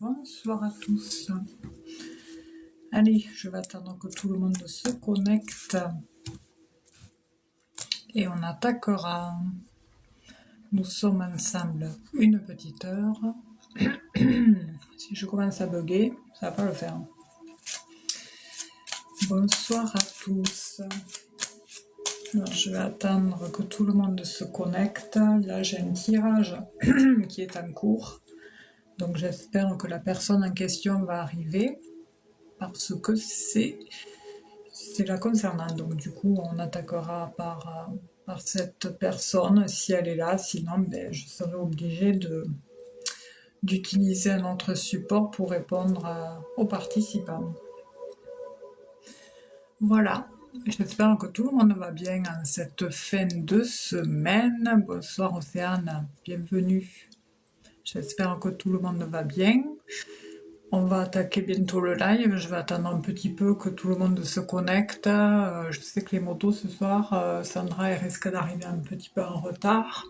Bonsoir à tous. Allez, je vais attendre que tout le monde se connecte et on attaquera. Nous sommes ensemble une petite heure. Si je commence à bugger, ça va pas le faire. Bonsoir à tous. Alors, je vais attendre que tout le monde se connecte. Là, j'ai un tirage qui est en cours. Donc, j'espère que la personne en question va arriver parce que c'est la concernant. Donc, du coup, on attaquera par cette personne si elle est là. Sinon, je serai obligée d'utiliser un autre support pour répondre aux participants. Voilà. J'espère que tout le monde va bien en cette fin de semaine. Bonsoir Océane, bienvenue. J'espère que tout le monde va bien. On va attaquer bientôt le live. Je vais attendre un petit peu que tout le monde se connecte. Je sais que les motos ce soir, Sandra elle risque d'arriver un petit peu en retard.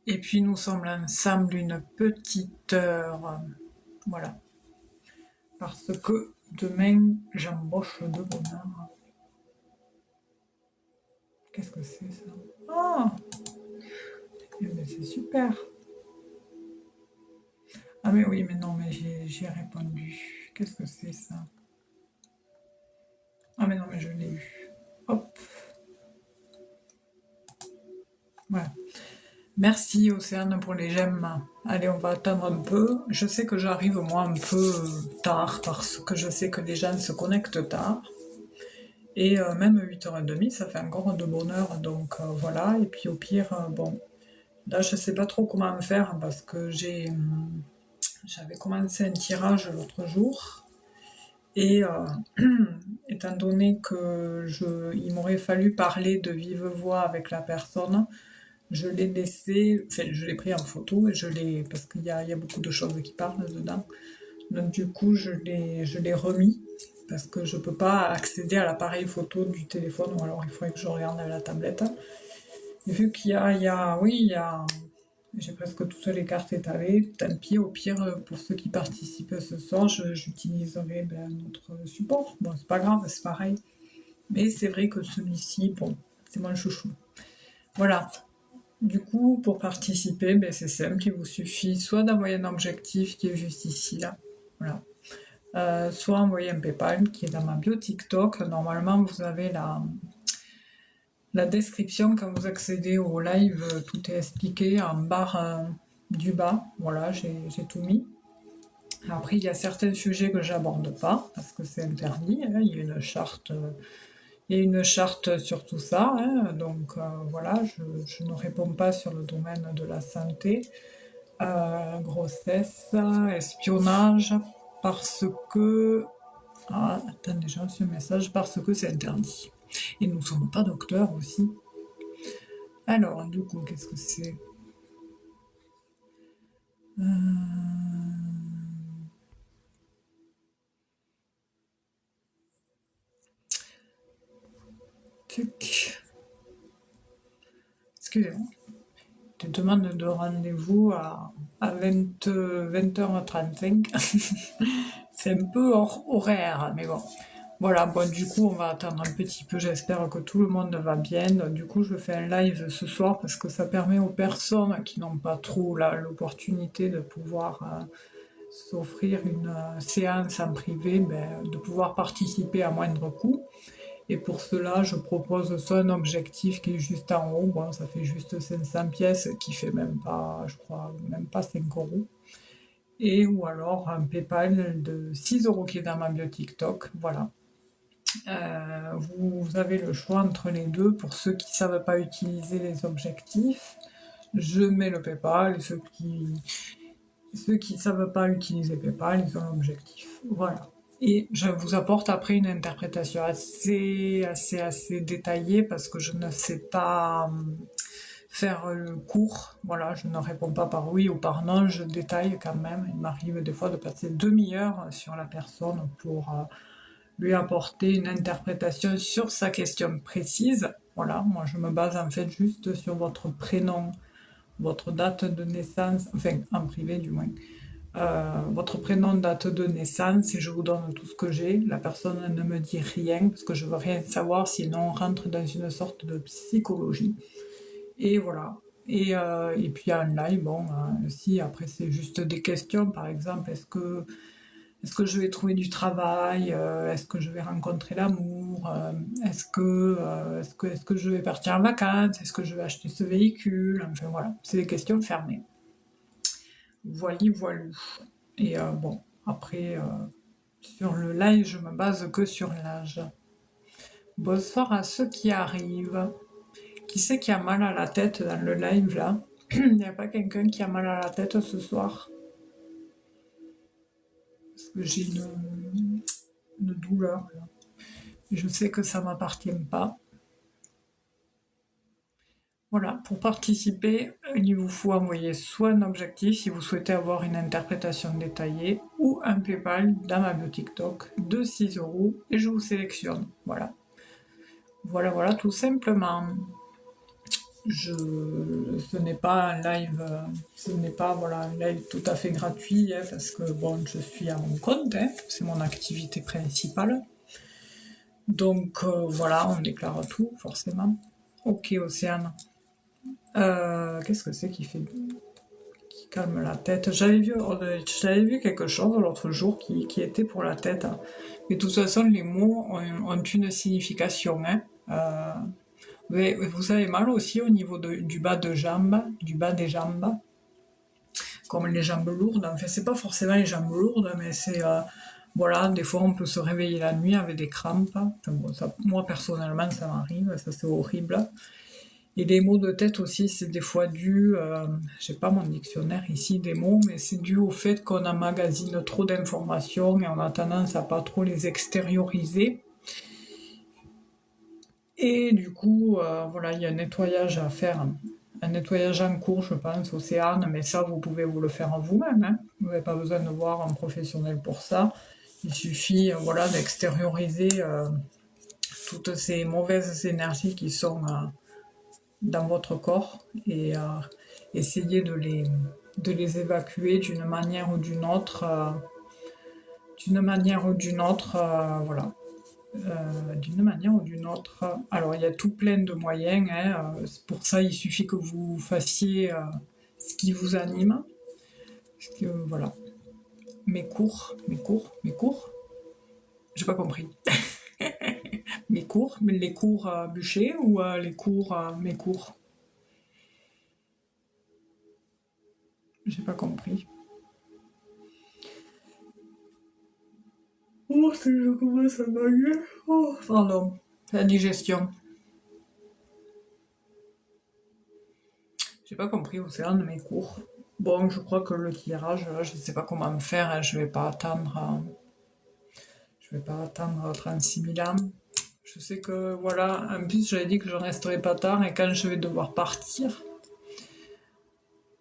Et puis nous sommes ensemble une petite heure. Voilà. Parce que demain, j'embauche de bonne heure. Qu'est-ce que c'est ça? Oh, c'est super. Ah mais oui, mais non, mais j'ai répondu. Qu'est-ce que c'est ça? Ah mais non, mais je l'ai eu. Hop. Voilà. Merci Océane pour les j'aime. Allez, on va attendre un peu. Je sais que j'arrive moi un peu tard parce que je sais que les gens se connectent tard. Et même 8h30, ça fait encore de bonne heure. Donc voilà. Et puis au pire, bon, là je sais pas trop comment faire parce que j'avais commencé un tirage l'autre jour. Et étant donné que il m'aurait fallu parler de vive voix avec la personne, je l'ai laissé, enfin je l'ai pris en photo et parce qu'il y a beaucoup de choses qui parlent dedans. Donc du coup je l'ai remis parce que je peux pas accéder à l'appareil photo du téléphone ou alors il faudrait que je regarde à la tablette. Et vu qu'il y a, j'ai presque toutes les cartes étalées, tant pis, au pire, pour ceux qui participent ce soir, j'utiliserai un autre support. Bon, c'est pas grave, c'est pareil. Mais c'est vrai que celui-ci, bon, c'est mon chouchou. Voilà. Du coup, pour participer, c'est simple, il vous suffit soit d'envoyer un objectif qui est juste ici, là. Voilà. Soit envoyer un PayPal qui est dans ma bio TikTok. Normalement, vous avez la description quand vous accédez au live, tout est expliqué en barre du bas. Voilà, j'ai tout mis. Après, il y a certains sujets que j'aborde pas parce que c'est interdit. Hein, il y a une charte sur tout ça. Hein, donc voilà, je ne réponds pas sur le domaine de la santé, grossesse, espionnage, parce que... Ah, attendez, j'ai reçu un message, parce que c'est interdit. Et nous ne sommes pas docteurs aussi. Alors, du coup, qu'est-ce que c'est? Excusez-moi. Te demande de rendez-vous à 20h35. C'est un peu hors horaire, mais bon. Voilà, bon, du coup, on va attendre un petit peu. J'espère que tout le monde va bien. Du coup, je fais un live ce soir parce que ça permet aux personnes qui n'ont pas trop l'opportunité de pouvoir s'offrir une séance en privé, de pouvoir participer à moindre coût. Et pour cela, je propose soit un objectif qui est juste en haut, bon, ça fait juste 500 pièces, qui fait même pas, je crois, même pas 5 euros. Et ou alors un PayPal de 6 euros qui est dans ma bio TikTok, voilà. Vous avez le choix entre les deux. Pour ceux qui ne savent pas utiliser les objectifs, je mets le PayPal, et ceux Ceux qui ne savent pas utiliser PayPal, ils ont l'objectif. Voilà. Et je vous apporte après une interprétation assez détaillée parce que je ne sais pas faire le cours. Voilà, je ne réponds pas par oui ou par non, je détaille quand même. Il m'arrive des fois de passer demi-heure sur la personne pour lui apporter une interprétation sur sa question précise. Voilà, moi je me base en fait juste sur votre prénom, votre date de naissance, enfin en privé du moins, votre prénom, date de naissance, et je vous donne tout ce que j'ai. La personne ne me dit rien parce que je veux rien savoir, sinon on rentre dans une sorte de psychologie. Et voilà. Et puis en live, bon, si après c'est juste des questions, par exemple, est-ce que je vais trouver du travail, est-ce que je vais rencontrer l'amour, est-ce que je vais partir en vacances, est-ce que je vais acheter ce véhicule, enfin voilà, c'est des questions fermées. Voili, voilou. Et bon, après, sur le live, je me base que sur l'âge. Bonsoir à ceux qui arrivent. Qui c'est qui a mal à la tête dans le live là? Il n'y a pas quelqu'un qui a mal à la tête ce soir? Parce que j'ai une douleur là. Je sais que ça m'appartient pas. Voilà, pour participer, il vous faut envoyer soit un objectif si vous souhaitez avoir une interprétation détaillée, ou un PayPal dans ma bio TikTok de 6 € et je vous sélectionne. Voilà. Voilà, tout simplement. Ce n'est pas un live, ce n'est pas voilà, un live tout à fait gratuit, hein, parce que bon, je suis à mon compte, hein, c'est mon activité principale. Donc voilà, on déclare tout, forcément. Ok, Océane. Qu'est-ce que c'est qui calme la tête? J'avais vu quelque chose l'autre jour qui était pour la tête. Hein. Mais de toute façon, les mots ont une signification. Hein. Vous avez mal aussi au niveau du bas de jambe, du bas des jambes, comme les jambes lourdes. Enfin, c'est pas forcément les jambes lourdes, mais c'est voilà, des fois on peut se réveiller la nuit avec des crampes. Enfin, bon, moi personnellement, ça m'arrive, ça c'est horrible. Et les maux de tête aussi, c'est des fois dû, j'ai pas mon dictionnaire ici des mots, mais c'est dû au fait qu'on emmagasine trop d'informations et on a tendance à pas trop les extérioriser. Et du coup, voilà, il y a un nettoyage à faire, un nettoyage en cours, je pense, Océane, mais ça, vous pouvez vous le faire en vous-même. Hein. Vous n'avez pas besoin de voir un professionnel pour ça. Il suffit, voilà, d'extérioriser toutes ces mauvaises énergies qui sont dans votre corps et essayer de les évacuer d'une manière ou d'une autre. Voilà. D'une manière ou d'une autre. Alors, il y a tout plein de moyens. Hein. Pour ça, il suffit que vous fassiez ce qui vous anime. Voilà. Mes cours. J'ai pas compris. Mes cours, mais les cours bûchers ou les cours, mes cours? J'ai pas compris. Oh, je commence à bailler. Oh, pardon. La digestion. J'ai pas compris Océane mes cours. Bon, je crois que le tirage, je sais pas comment me faire, hein, je vais pas attendre 36 000 ans. Je sais que, voilà, en plus j'avais dit que je resterai pas tard et quand je vais devoir partir,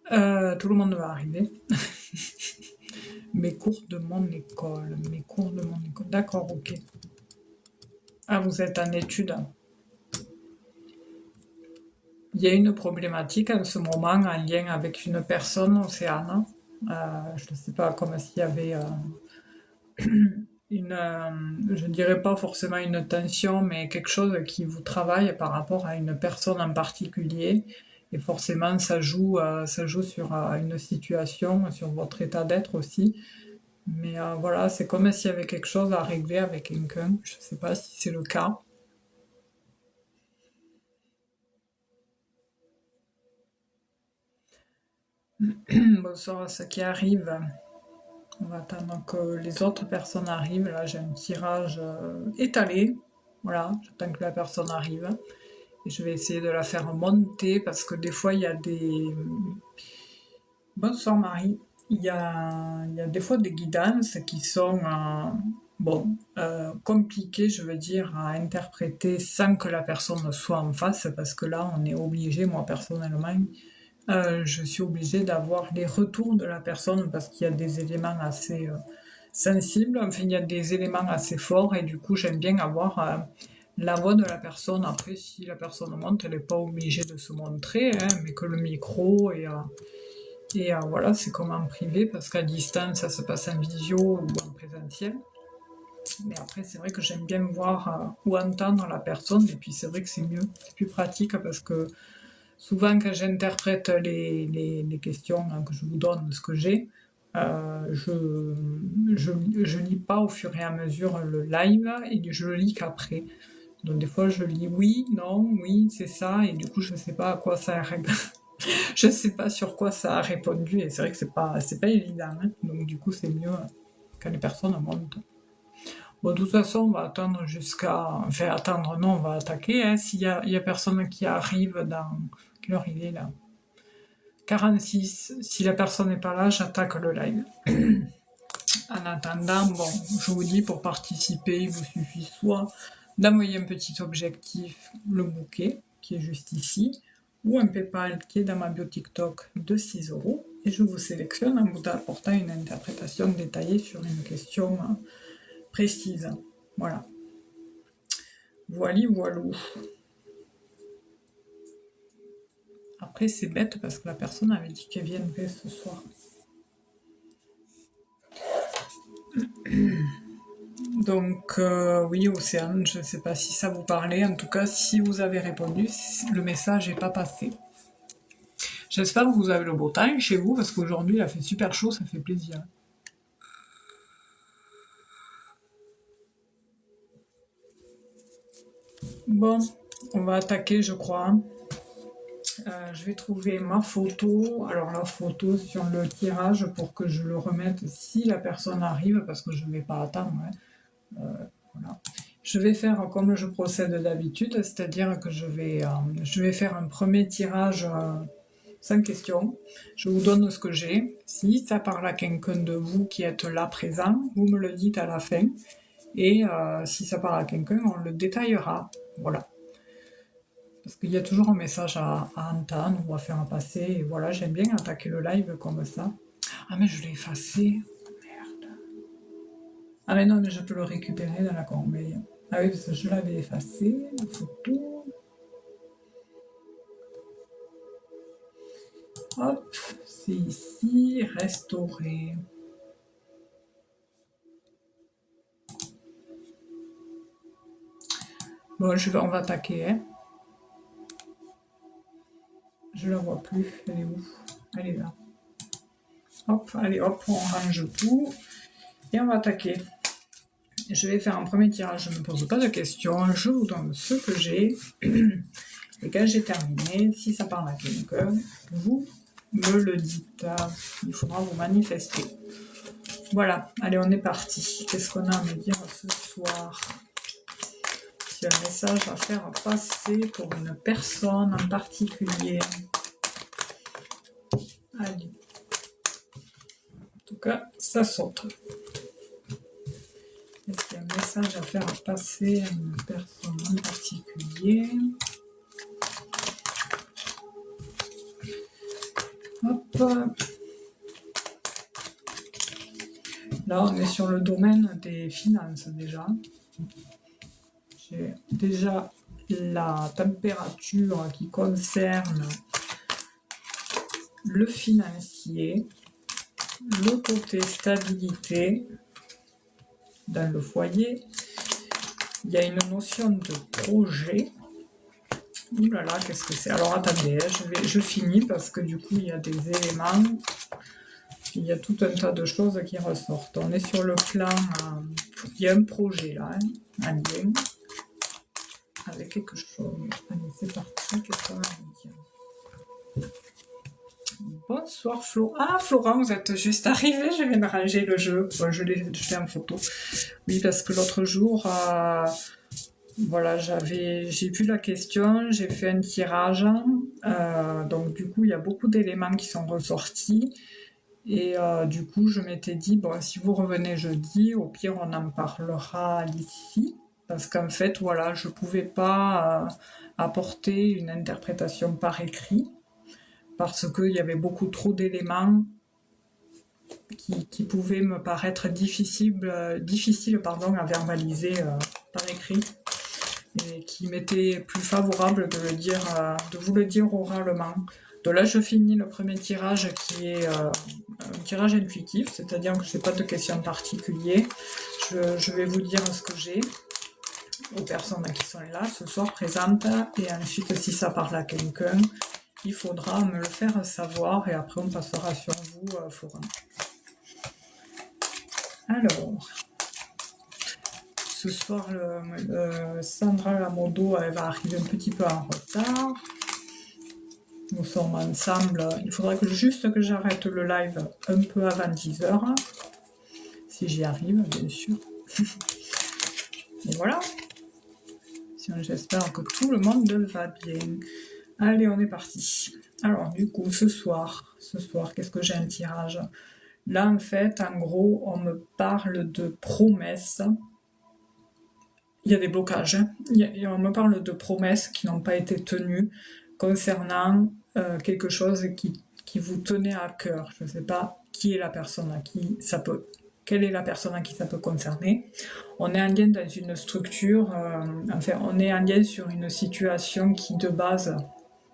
tout le monde va arriver. Mes cours de mon école, D'accord, ok. Ah, vous êtes en études. Il y a une problématique en ce moment en lien avec une personne, Océane. Je ne sais pas, comme s'il y avait je dirais pas forcément une tension, mais quelque chose qui vous travaille par rapport à une personne en particulier. Et forcément, ça joue sur une situation, sur votre état d'être aussi. Mais voilà, c'est comme s'il y avait quelque chose à régler avec quelqu'un. Je ne sais pas si c'est le cas. Bonsoir à ceux qui arrivent. On va attendre que les autres personnes arrivent. Là, j'ai un tirage étalé. Voilà, j'attends que la personne arrive. Et je vais essayer de la faire monter parce que des fois, il y a des... Bonsoir Marie. il y a des fois des guidances qui sont compliquées, je veux dire, à interpréter sans que la personne soit en face, parce que là, on est obligé, moi personnellement, je suis obligée d'avoir les retours de la personne parce qu'il y a des éléments assez sensibles, enfin il y a des éléments assez forts et du coup j'aime bien avoir la voix de la personne. Après, si la personne monte, elle n'est pas obligée de se montrer, hein, mais que le micro et voilà, c'est comme en privé parce qu'à distance ça se passe en visio ou en présentiel. Mais après, c'est vrai que j'aime bien voir ou entendre la personne et puis c'est vrai que c'est mieux, c'est plus pratique parce que souvent, quand j'interprète les questions que je vous donne, ce que j'ai, je lis pas au fur et à mesure le live et je le lis qu'après. Donc des fois, je lis oui, non, oui, c'est ça, et du coup, je sais pas à quoi ça a je sais pas sur quoi ça a répondu, et c'est vrai que c'est pas évident, hein. Donc du coup, c'est mieux quand les personnes montent. Bon, de toute façon, on va attendre jusqu'à... Enfin, attendre, non, on va attaquer, hein. S'il y a personne qui arrive dans... Quelle heure il est, là? 46. Si la personne n'est pas là, j'attaque le live. En attendant, bon, je vous dis, pour participer, il vous suffit soit d'envoyer un petit objectif, le bouquet, qui est juste ici, ou un PayPal qui est dans ma bio TikTok de 6 euros, et je vous sélectionne en vous apportant une interprétation détaillée sur une question précise. Voilà. Voili, voilou. Après, c'est bête parce que la personne avait dit qu'elle viendrait ce soir. Donc, oui, Océane, je ne sais pas si ça vous parlait. En tout cas, si vous avez répondu, le message n'est pas passé. J'espère que vous avez le beau temps chez vous parce qu'aujourd'hui, il a fait super chaud, ça fait plaisir. Bon, on va attaquer, je crois. Je vais trouver ma photo. Alors la photo sur le tirage pour que je le remette si la personne arrive parce que je ne vais pas attendre, hein. Voilà. Je vais faire comme je procède d'habitude, c'est-à-dire que je vais faire un premier tirage sans question. Je vous donne ce que j'ai. Si ça parle à quelqu'un de vous qui êtes là présent, vous me le dites à la fin. Et si ça parle à quelqu'un, on le détaillera. Voilà. Parce qu'il y a toujours un message à entendre ou à faire passer. Et voilà, j'aime bien attaquer le live comme ça. Ah mais je l'ai effacé. Merde. Ah mais non, mais je peux le récupérer dans la corbeille. Ah oui, parce que je l'avais effacé, la photo. Hop, c'est ici, restaurer. Bon, on va attaquer, hein. Je la vois plus, elle est où? Elle est là. Hop, allez, hop, on range tout. Et on va attaquer. Je vais faire un premier tirage, je ne me pose pas de questions, je vous donne ce que j'ai. Et quand j'ai terminé, si ça parle à quelqu'un, vous me le dites. Il faudra vous manifester. Voilà, allez, on est parti. Qu'est-ce qu'on a à me dire ce soir? J'ai un message à faire passer pour une personne en particulier. Allez. En tout cas, ça saute. Est-ce qu'il y a un message à faire passer à une personne en particulier? Hop. Là, on est sur le domaine des finances déjà. J'ai déjà la température qui concerne le financier, le côté stabilité dans le foyer. Il y a une notion de projet. Ouh là là, qu'est-ce que c'est? Alors attendez, je finis parce que du coup il y a des éléments. Il y a tout un tas de choses qui ressortent. On est sur le plan, il y a un projet là, hein, un lien avec quelque chose. Allez, c'est parti, qu'est-ce qu'on va dire? Bonsoir Flo. Ah Florent, vous êtes juste arrivé, je viens de ranger le jeu. Bon, je l'ai fait en photo. Oui, parce que l'autre jour, voilà, j'ai vu la question, j'ai fait un tirage. Donc du coup, il y a beaucoup d'éléments qui sont ressortis. Et du coup, je m'étais dit, bon, si vous revenez jeudi, au pire, on en parlera ici. Parce qu'en fait, voilà, je pouvais pas apporter une interprétation par écrit, parce qu'il y avait beaucoup trop d'éléments qui pouvaient me paraître difficiles pardon, à verbaliser par écrit, et qui m'était plus favorable de vous le dire oralement. Donc là, je finis le premier tirage qui est un tirage intuitif, c'est-à-dire que je n'ai pas de questions particulières. Je vais vous dire ce que j'ai aux personnes qui sont là ce soir présentes, et ensuite, si ça parle à quelqu'un, il faudra me le faire savoir, et après on passera sur vous, Florent. Alors, ce soir, Sandra Lamodo, elle va arriver un petit peu en retard. Nous sommes ensemble. Il faudra juste que j'arrête le live un peu avant 10h. Si j'y arrive, bien sûr. Et voilà. J'espère que tout le monde va bien. Allez, on est parti. Alors, du coup, ce soir, qu'est-ce que j'ai un tirage? Là, en fait, en gros, on me parle de promesses. Il y a des blocages. On me parle de promesses qui n'ont pas été tenues concernant quelque chose qui vous tenait à cœur. Je ne sais pas qui est la personne à qui ça peut... Quelle est la personne à qui ça peut concerner? On est en lien dans une structure, on est en lien sur une situation qui de base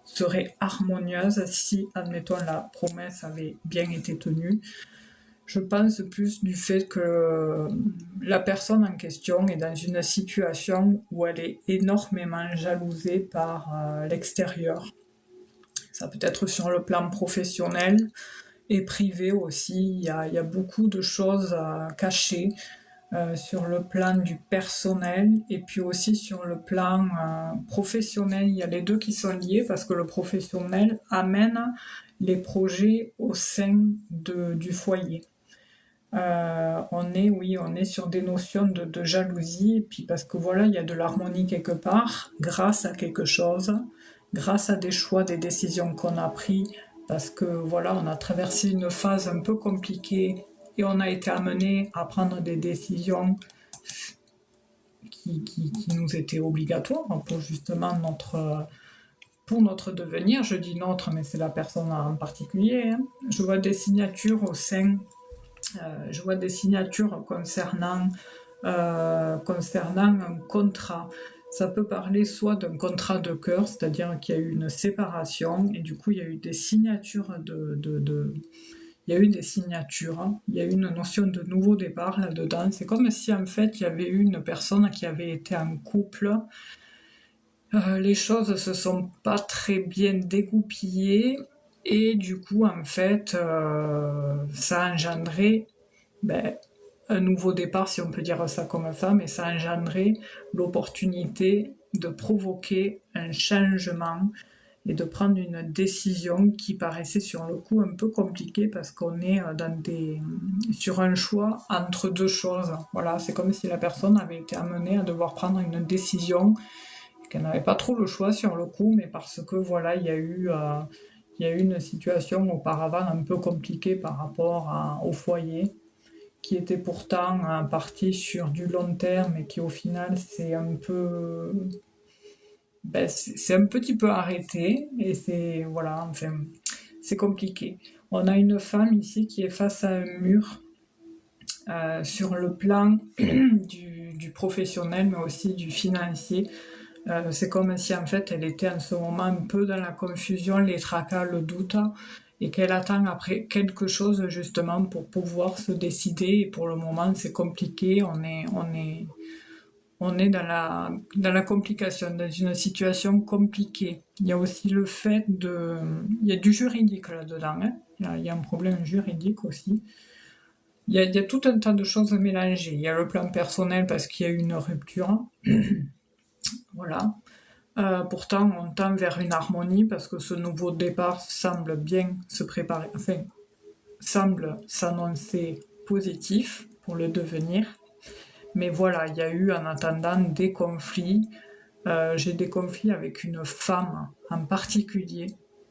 serait harmonieuse si, admettons, la promesse avait bien été tenue. Je pense plus du fait que la personne en question est dans une situation où elle est énormément jalousée par l'extérieur. Ça peut être sur le plan professionnel et privé aussi. Il y a beaucoup de choses cachées sur le plan du personnel et puis aussi sur le plan professionnel. Il y a les deux qui sont liés parce que le professionnel amène les projets au sein du foyer. On est sur des notions de jalousie, et puis parce que voilà, il y a de l'harmonie quelque part, grâce à quelque chose, grâce à des choix, des décisions qu'on a pris, parce que voilà, on a traversé une phase un peu compliquée, et on a été amené à prendre des décisions qui nous étaient obligatoires pour justement pour notre devenir. Je dis notre, mais c'est la personne en particulier. Je vois des signatures au sein... je vois des signatures concernant un contrat. Ça peut parler soit d'un contrat de cœur, c'est-à-dire qu'il y a eu une séparation et du coup il y a eu des signatures il y a eu des signatures, il y a eu une notion de nouveau départ là-dedans. C'est comme si en fait il y avait eu une personne qui avait été en couple. Les choses se sont pas très bien dégoupillées et du coup en fait ça a engendré un nouveau départ, si on peut dire ça comme femme, et ça a engendré l'opportunité de provoquer un changement et de prendre une décision qui paraissait sur le coup un peu compliquée parce qu'on est sur un choix entre deux choses. Voilà, c'est comme si la personne avait été amenée à devoir prendre une décision, qu'elle n'avait pas trop le choix sur le coup, mais parce que voilà, il y a eu une situation auparavant un peu compliquée par rapport au foyer, qui était pourtant parti sur du long terme et qui au final c'est un petit peu arrêté et c'est voilà, enfin c'est compliqué. On a une femme ici qui est face à un mur sur le plan du professionnel mais aussi du financier. C'est comme si en fait elle était en ce moment un peu dans la confusion, les tracas, le doute, et qu'elle attend après quelque chose justement pour pouvoir se décider. Et pour le moment c'est compliqué, on est dans la complication, dans une situation compliquée. Il y a aussi le fait il y a du juridique là-dedans, hein. Il y a un problème juridique aussi. Il y a tout un tas de choses mélangées. Il y a le plan personnel parce qu'il y a eu une rupture. Voilà. Pourtant, on tend vers une harmonie parce que ce nouveau départ semble bien se préparer, enfin, semble s'annoncer positif pour le devenir. Mais voilà, il y a eu en attendant des conflits. J'ai des conflits avec une femme en particulier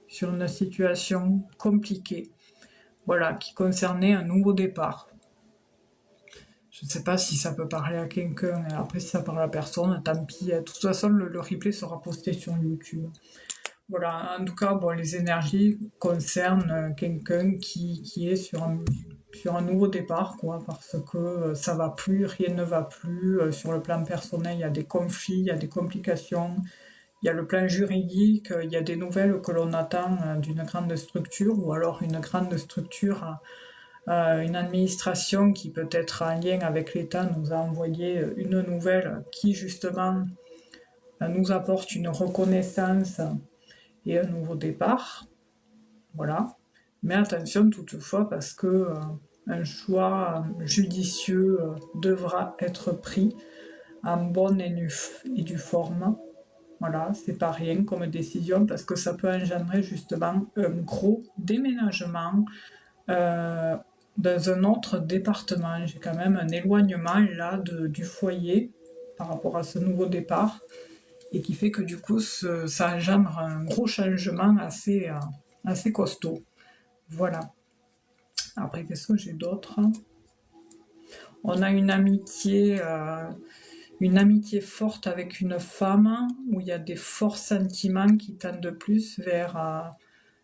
sur une situation compliquée. voilà, qui concernait un nouveau départ. Je ne sais pas si ça peut parler à quelqu'un, et après si ça parle à personne, tant pis. De toute façon, le replay sera posté sur YouTube. Voilà, en tout cas, bon, les énergies concernent quelqu'un qui est sur un nouveau départ, quoi, parce que ça va plus, rien ne va plus. Sur le plan personnel, il y a des conflits, il y a des complications. Il y a le plan juridique, il y a des nouvelles que l'on attend d'une grande structure, ou alors une grande structure, une administration qui peut être en lien avec l'État nous a envoyé une nouvelle qui justement nous apporte une reconnaissance et un nouveau départ. Voilà. Mais attention toutefois parce que un choix judicieux devra être pris en bonne et due forme. Voilà, c'est pas rien comme décision parce que ça peut engendrer justement un gros déménagement euh, dans un autre département. J'ai quand même un éloignement là du foyer par rapport à ce nouveau départ et qui fait que du coup ça engendre un gros changement assez costaud. Voilà. Après, qu'est-ce que j'ai d'autre? On a une amitié forte avec une femme où il y a des forts sentiments qui tendent plus vers.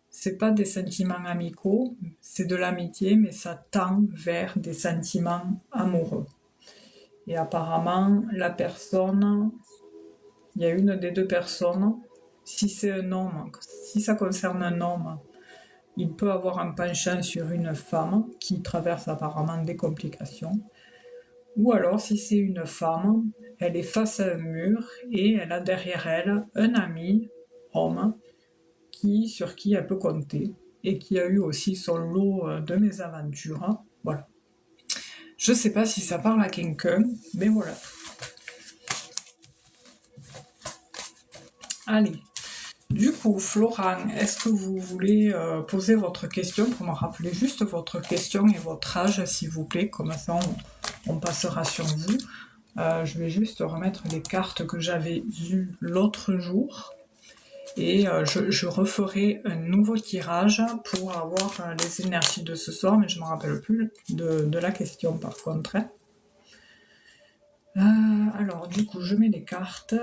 C'est pas des sentiments amicaux, c'est de l'amitié, mais ça tend vers des sentiments amoureux. Et apparemment, la personne, il y a une des deux personnes, si c'est un homme, si ça concerne un homme, il peut avoir un penchant sur une femme qui traverse apparemment des complications. Ou alors, si c'est une femme, elle est face à un mur et elle a derrière elle un ami, homme, sur qui elle peut compter et qui a eu aussi son lot de mésaventures. Voilà. Je sais pas si ça parle à quelqu'un, mais voilà. Allez. Du coup, Florent, est-ce que vous voulez poser votre question pour me rappeler juste votre question et votre âge, s'il vous plaît, comme ça on passera sur vous. Je vais juste remettre les cartes que j'avais vues l'autre jour et je referai un nouveau tirage pour avoir les énergies de ce soir, mais je ne me rappelle plus de la question par contre. Alors, du coup, je mets les cartes.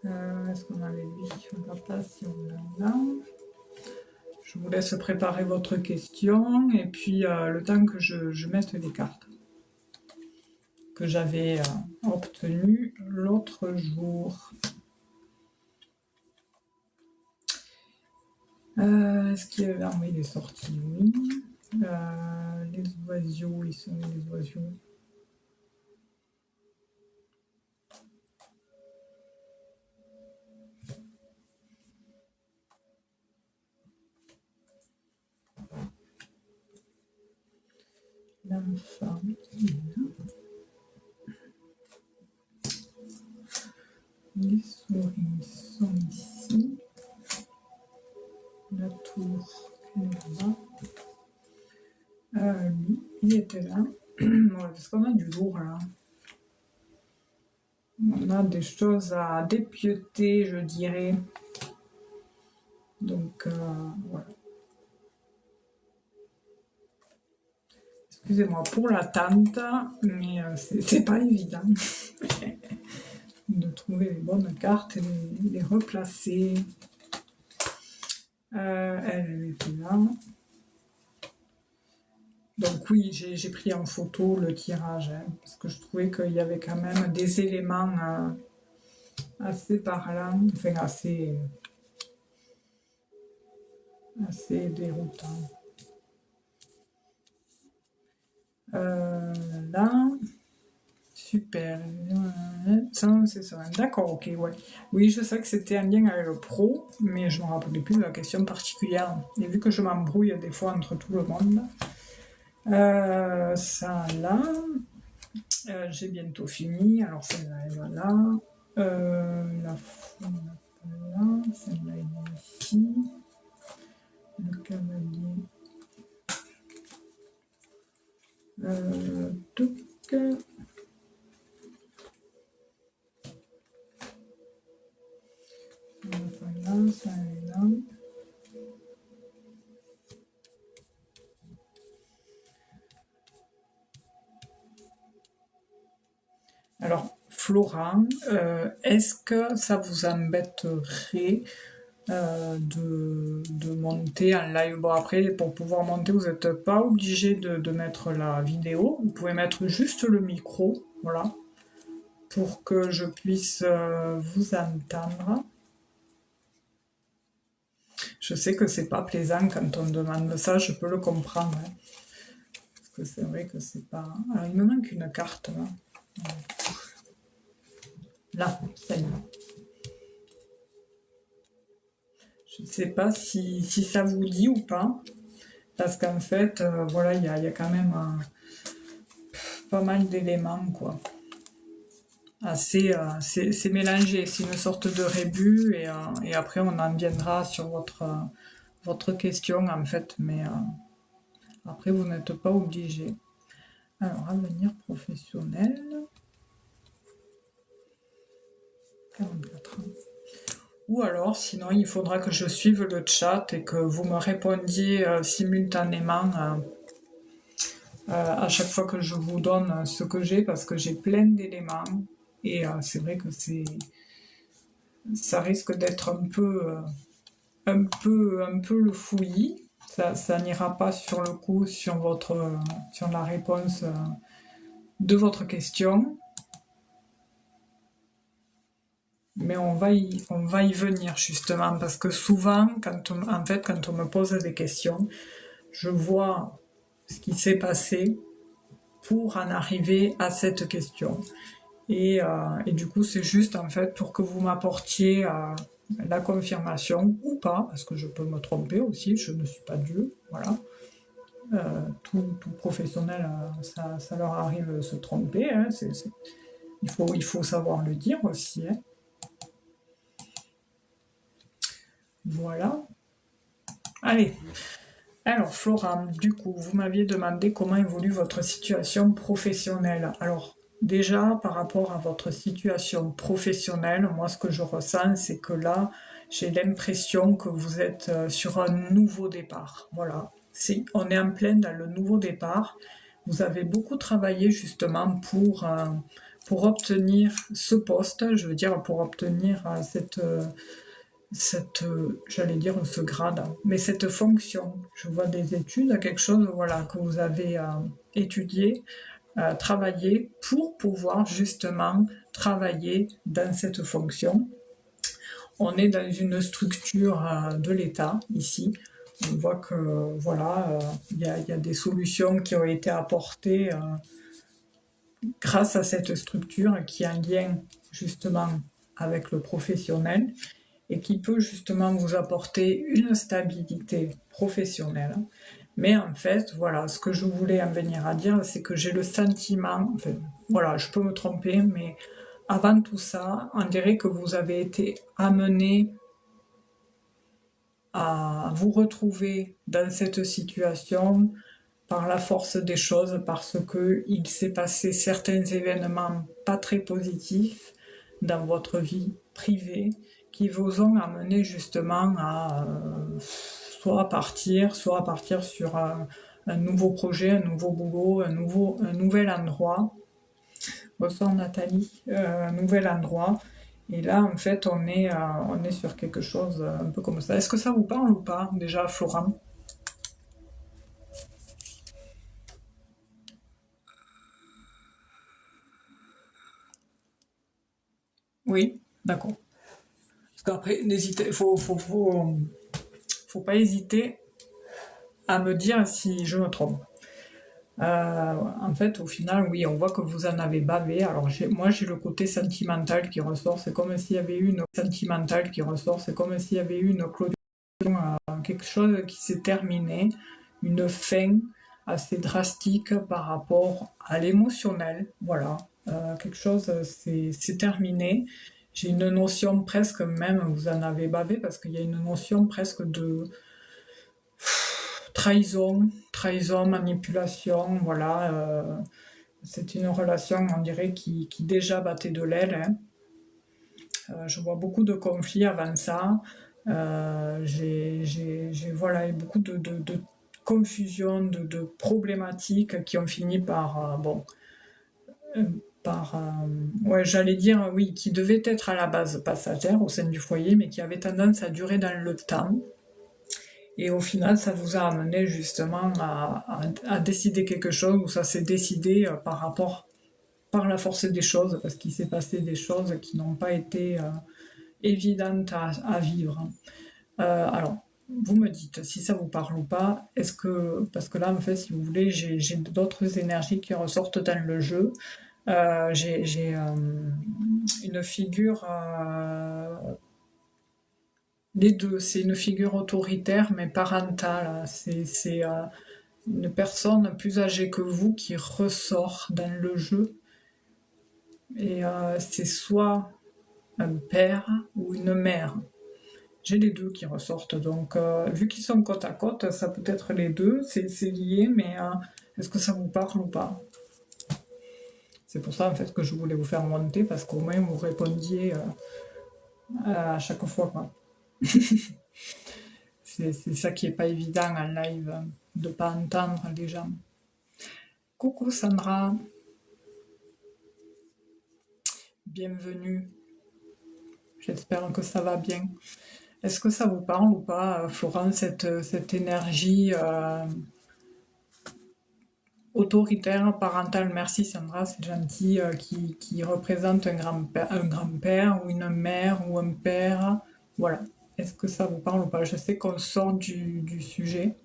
Est-ce qu'on avait vu? On ne voit pas si on l'a là. Je vous laisse préparer votre question et puis le temps que je mette les cartes que j'avais obtenues l'autre jour. Est-ce qu'il y a... oui, il est sorti, oui. Les oiseaux, ils sont les oiseaux. L'enfant, les souris sont ici. La tour, elle est là. Lui, il était là. Ouais, parce qu'on a du lourd là. On a des choses à dépioter, je dirais. Donc, voilà. Excusez-moi pour l'attente, mais c'est pas évident de trouver les bonnes cartes et les replacer. Elle était là. Donc oui, j'ai pris en photo le tirage, hein, parce que je trouvais qu'il y avait quand même des éléments assez parlants, enfin assez déroutants. Là, super. Ça, c'est ça. D'accord, ok, ouais. Oui, je sais que c'était un lien avec le pro, mais je ne me rappelais plus de la question particulière. Et vu que je m'embrouille des fois entre tout le monde, ça là, j'ai bientôt fini. Alors celle-là, elle va là. La foule, là. Celle-là, elle est ici. Le cavalier. Touc. Voilà, ça est là. Alors, Florent, est-ce que ça vous embêterait de monter en live? Bon, après, pour pouvoir monter, vous n'êtes pas obligé de mettre la vidéo. Vous pouvez mettre juste le micro, voilà, pour que je puisse vous entendre. Je sais que c'est pas plaisant quand on demande ça, je peux le comprendre, hein, parce que c'est vrai que c'est pas... Alors, il me manque une carte, là. Là, ça y est. Je ne sais pas si ça vous dit ou pas, parce qu'en fait, voilà, il y a quand même pas mal d'éléments, quoi. Assez, c'est mélangé, c'est une sorte de rébus, et après on en viendra sur votre question, en fait, mais après vous n'êtes pas obligé. Alors, avenir professionnel, 44 ans. Ou alors, sinon, il faudra que je suive le chat et que vous me répondiez simultanément à chaque fois que je vous donne ce que j'ai, parce que j'ai plein d'éléments. Et c'est vrai que ça risque d'être un peu le fouillis. Ça n'ira pas sur le coup sur la réponse de votre question. Mais on va y venir justement, parce que souvent, quand on me pose des questions, je vois ce qui s'est passé pour en arriver à cette question. Et du coup, c'est juste en fait pour que vous m'apportiez la confirmation ou pas, parce que je peux me tromper aussi, je ne suis pas Dieu, voilà. Tout professionnel, ça leur arrive de se tromper, hein, il faut savoir le dire aussi, hein. Voilà. Allez. Alors, Flora, du coup, vous m'aviez demandé comment évolue votre situation professionnelle. Alors, déjà, par rapport à votre situation professionnelle, moi, ce que je ressens, c'est que là, j'ai l'impression que vous êtes sur un nouveau départ. Voilà. On est en plein dans le nouveau départ. Vous avez beaucoup travaillé justement pour obtenir ce poste, je veux dire, pour obtenir j'allais dire ce grade, mais cette fonction. Je vois des études, quelque chose, voilà, que vous avez étudié, travaillé pour pouvoir justement travailler dans cette fonction. On est dans une structure de l'État ici. On voit que voilà, il y a des solutions qui ont été apportées grâce à cette structure qui est en lien justement avec le professionnel et qui peut justement vous apporter une stabilité professionnelle. Mais en fait, voilà, ce que je voulais en venir à dire, c'est que j'ai le sentiment, enfin, voilà, je peux me tromper, mais avant tout ça, on dirait que vous avez été amené à vous retrouver dans cette situation par la force des choses, parce qu'il s'est passé certains événements pas très positifs dans votre vie privée qui vous ont amené justement à soit à partir sur un nouveau projet, un nouveau boulot, un nouvel endroit. Bonsoir Nathalie, un nouvel endroit. Et là, en fait, on est sur quelque chose un peu comme ça. Est-ce que ça vous parle ou pas, déjà, Florent? Oui, d'accord. Parce qu'après, n'hésitez, faut pas hésiter à me dire si je me trompe. En fait, au final, oui, on voit que vous en avez bavé. Alors, moi, j'ai le côté sentimental qui ressort. C'est comme s'il y avait eu une sentimentale qui ressort. C'est comme s'il y avait eu une clôture, quelque chose qui s'est terminé, une fin assez drastique par rapport à l'émotionnel. Voilà, quelque chose, c'est terminé. J'ai une notion presque même, vous en avez bavé, parce qu'il y a une notion presque de trahison, manipulation, voilà. C'est une relation, on dirait, qui déjà battait de l'aile, hein. Je vois beaucoup de conflits avant ça. Voilà, eu beaucoup de confusion, de problématiques qui ont fini par, bon, euh, ouais, j'allais dire, oui, qui devait être à la base passagère au sein du foyer, mais qui avait tendance à durer dans le temps. Et au final, ça vous a amené justement à décider quelque chose, ou ça s'est décidé par la force des choses, parce qu'il s'est passé des choses qui n'ont pas été évidentes à vivre. Alors, vous me dites si ça vous parle ou pas. Parce que là, en fait, si vous voulez, j'ai d'autres énergies qui ressortent dans le jeu. J'ai une figure, les deux. C'est une figure autoritaire mais parentale. C'est une personne plus âgée que vous qui ressort dans le jeu. Et c'est soit un père ou une mère. J'ai les deux qui ressortent, donc vu qu'ils sont côte à côte, ça peut être les deux, c'est lié, mais est-ce que ça vous parle ou pas? C'est pour ça en fait que je voulais vous faire monter, parce qu'au moins vous répondiez à chaque fois, quoi. C'est ça qui est pas évident en live, de pas entendre les gens. Coucou Sandra, bienvenue, j'espère que ça va bien. Est-ce que ça vous parle ou pas, Florent, cette énergie autoritaire, parental, merci Sandra, c'est gentil, qui représente un grand-père ou une mère ou un père, voilà. Est-ce que ça vous parle ou pas? Je sais qu'on sort du sujet,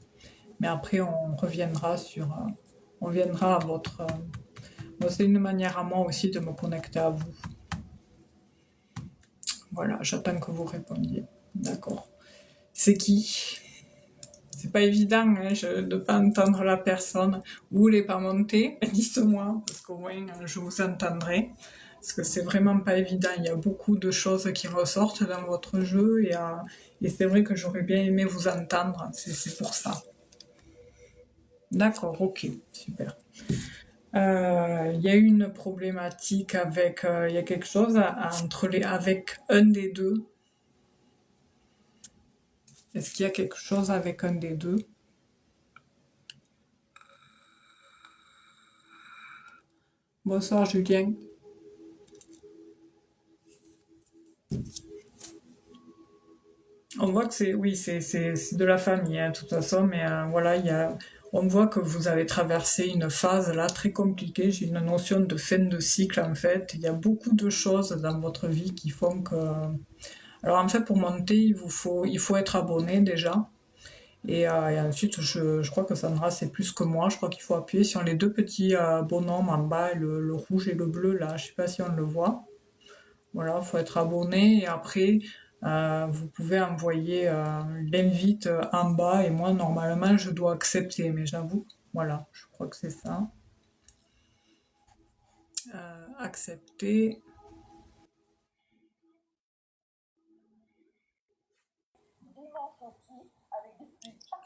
mais après on viendra à votre... bon, c'est une manière à moi aussi de me connecter à vous. Voilà, j'attends que vous répondiez. D'accord. C'est qui? C'est pas évident hein, de ne pas entendre la personne. Vous voulez pas monter? Dites-moi, parce qu'au moins je vous entendrai. Parce que c'est vraiment pas évident. Il y a beaucoup de choses qui ressortent dans votre jeu et c'est vrai que j'aurais bien aimé vous entendre. C'est pour ça. D'accord, ok, super. Il y a eu une problématique avec. Il y a quelque chose avec un des deux. Est-ce qu'il y a quelque chose avec un des deux? Bonsoir Julien. On voit que oui, c'est de la famille, hein, de toute façon, mais voilà, on voit que vous avez traversé une phase là très compliquée. J'ai une notion de fin de cycle en fait. Il y a beaucoup de choses dans votre vie qui font que. Alors en fait, pour monter, il faut être abonné déjà. Et ensuite, je crois que Sandra c'est plus que moi. Je crois qu'il faut appuyer sur les deux petits bonhommes en bas, le rouge et le bleu là. Je sais pas si on le voit. Voilà, il faut être abonné et après, vous pouvez envoyer l'invite en bas et moi, normalement, je dois accepter, mais j'avoue, voilà, je crois que c'est ça. Accepter.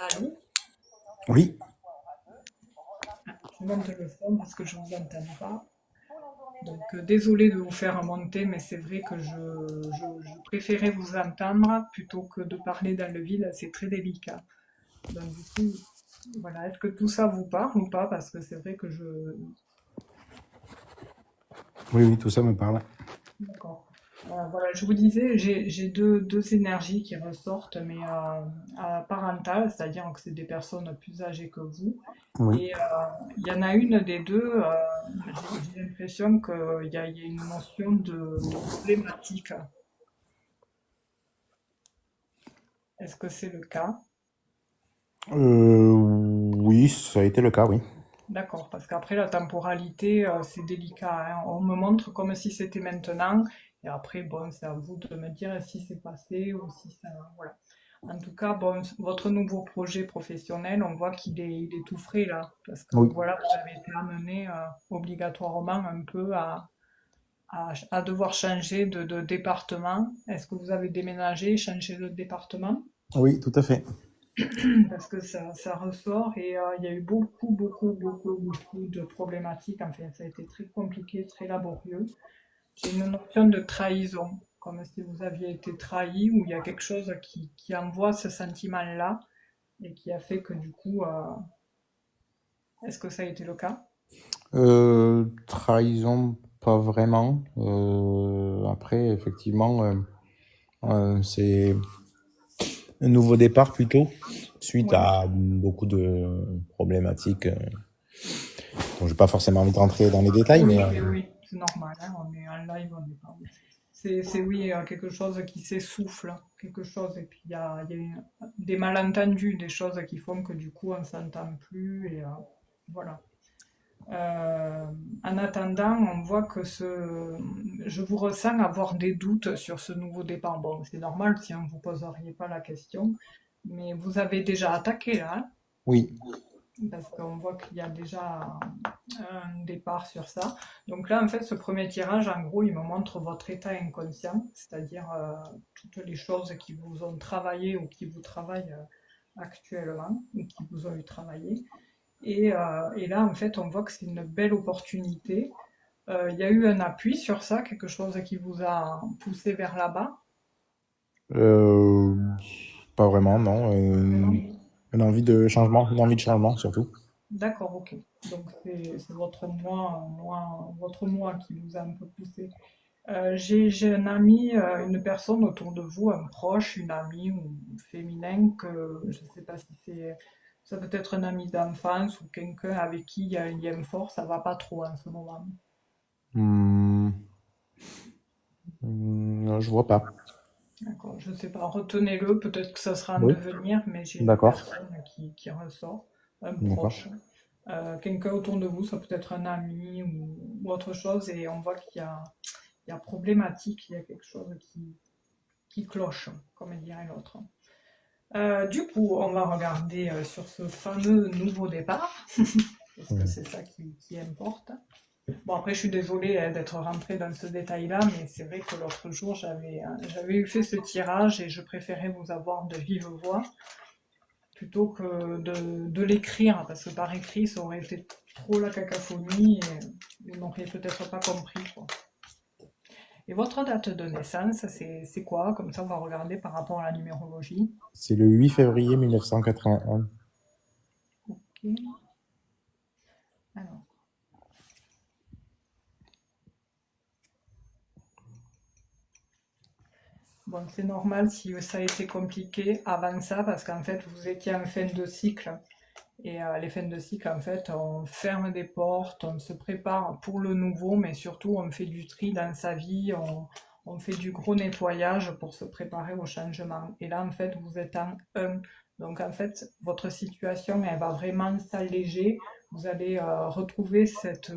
Allô? Oui, Je monte le son parce que je ne vous entends pas. Donc, désolé de vous faire monter, mais c'est vrai que je préférais vous entendre plutôt que de parler dans le vide, c'est très délicat. Donc, du coup, voilà, est-ce que tout ça vous parle ou pas? Parce que c'est vrai que oui, oui, tout ça me parle. d'accord. Voilà, je vous disais, j'ai deux énergies qui ressortent, mais parentales, c'est-à-dire que c'est des personnes plus âgées que vous. Oui. Et il y en a une des deux, j'ai l'impression qu'il y a une notion de problématique. Est-ce que c'est le cas? Oui, ça a été le cas, oui. D'accord, parce qu'après la temporalité, c'est délicat, hein. On me montre comme si c'était maintenant, et après, bon, c'est à vous de me dire si c'est passé ou si ça, voilà. En tout cas, bon, votre nouveau projet professionnel, on voit il est tout frais là, parce que Oui. voilà, vous avez été amené obligatoirement un peu à devoir changer de département. Est-ce que vous avez déménagé, changé de département? Oui, tout à fait. Parce que ça ressort et il y a eu beaucoup de problématiques. Enfin, ça a été très compliqué, très laborieux. J'ai une notion de trahison, comme si vous aviez été trahi, ou il y a quelque chose qui envoie ce sentiment-là et qui a fait que du coup, est-ce que ça a été le cas? Trahison, pas vraiment. Après, effectivement, c'est un nouveau départ plutôt, suite Oui, à beaucoup de problématiques dont j'ai pas forcément envie de rentrer dans les détails, mais oui, c'est normal, hein, on est en live, on n'est pas. Oui, quelque chose qui s'essouffle, quelque chose, et puis il y a des malentendus, des choses qui font que du coup on s'entend plus, et voilà. Euh, En attendant, on voit que je vous ressens avoir des doutes sur ce nouveau départ. Bon, c'est normal si on ne vous poseriez pas la question, mais vous avez déjà attaqué là, hein, oui. parce qu'on voit qu'il y a déjà un départ sur ça. Donc là, en fait, ce premier tirage, en gros, il me montre votre état inconscient, c'est-à-dire toutes les choses qui vous ont travaillé ou qui vous travaillent actuellement, ou qui vous ont eu travaillé. Et là, en fait, on voit que c'est une belle opportunité. Il y a eu un appui sur ça, quelque chose qui vous a poussé vers là-bas. Euh, Pas vraiment, non. Non. Une envie de changement, une envie de changement surtout. D'accord, ok. Donc c'est votre moi qui vous a un peu poussé. J'ai un ami, une personne autour de vous, un proche, une amie ou féminin que je ne sais pas si ça peut être un ami d'enfance ou quelqu'un avec qui il y a un lien fort, ça va pas trop en ce moment. Hmm, je vois pas. D'accord, je ne sais pas, retenez-le, peut-être que ça sera un Oui, devenir, mais j'ai une d'accord, personne qui ressort, un d'accord. proche. Quelqu'un autour de vous, ça peut être un ami ou autre chose, et on voit il y a problématique, il y a quelque chose qui cloche, comme dirait l'autre. Du coup, on va regarder sur ce fameux nouveau départ, parce que Mhm. c'est ça qui importe. Bon, après, je suis désolée d'être rentrée dans ce détail-là, mais c'est vrai que l'autre jour, j'avais eu fait ce tirage et je préférais vous avoir de vive voix plutôt que de l'écrire, parce que par écrit, ça aurait été trop la cacophonie et vous n'auriez peut-être pas compris, quoi. Et votre date de naissance, c'est quoi? Comme ça, on va regarder par rapport à la numérologie. C'est le 8 février 1981. Ok. Alors, bon, c'est normal si ça a été compliqué avant ça, parce qu'en fait, vous étiez en fin de cycle. Et les fins de cycle, en fait, on ferme des portes, on se prépare pour le nouveau, mais surtout, on fait du tri dans sa vie, on fait du gros nettoyage pour se préparer au changement. Et là, en fait, vous êtes en 1. Donc, en fait, votre situation, elle va vraiment s'alléger. Vous allez retrouver cette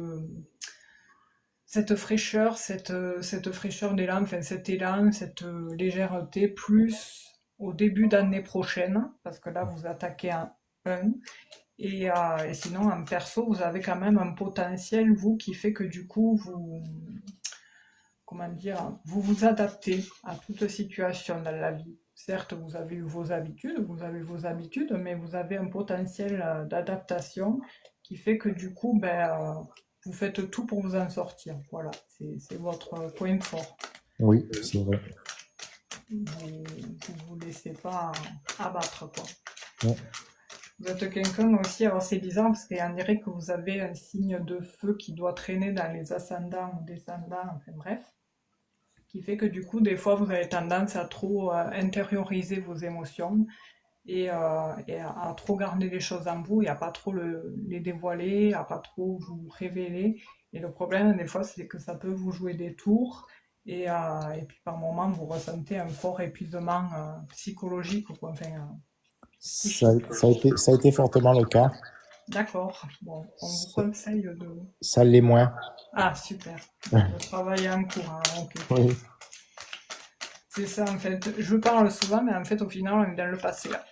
fraîcheur, cette fraîcheur d'élan, enfin cet élan, cette légèreté, plus au début d'année prochaine, parce que là, vous attaquez en 1. Et sinon, en perso, vous avez quand même un potentiel, vous, qui fait que du coup, comment dire, vous vous adaptez à toute situation dans la vie. Certes, vous avez eu vos habitudes, mais vous avez un potentiel d'adaptation qui fait que du coup, vous faites tout pour vous en sortir. Voilà, c'est votre point fort. Oui, c'est vrai. Vous vous laissez pas abattre, quoi. Ouais. Vous êtes quelqu'un aussi, alors c'est bizarre parce qu'on dirait que vous avez un signe de feu qui doit traîner dans les ascendants ou descendants, enfin bref, qui fait que du coup, des fois, vous avez tendance à trop intérioriser vos émotions et à trop garder les choses en vous et à pas trop les dévoiler, à pas trop vous révéler. Et le problème, des fois, c'est que ça peut vous jouer des tours et puis par moments, vous ressentez un fort épuisement psychologique, quoi, enfin, psychique. Ça a été fortement le cas. D'accord. Bon, on vous Ça, conseille de... ça l'est moins. Ah, super. Bon, le travail est en cours, hein, ok. Oui. C'est ça, en fait. Je parle souvent, mais en fait, au final, on est dans le passé, là.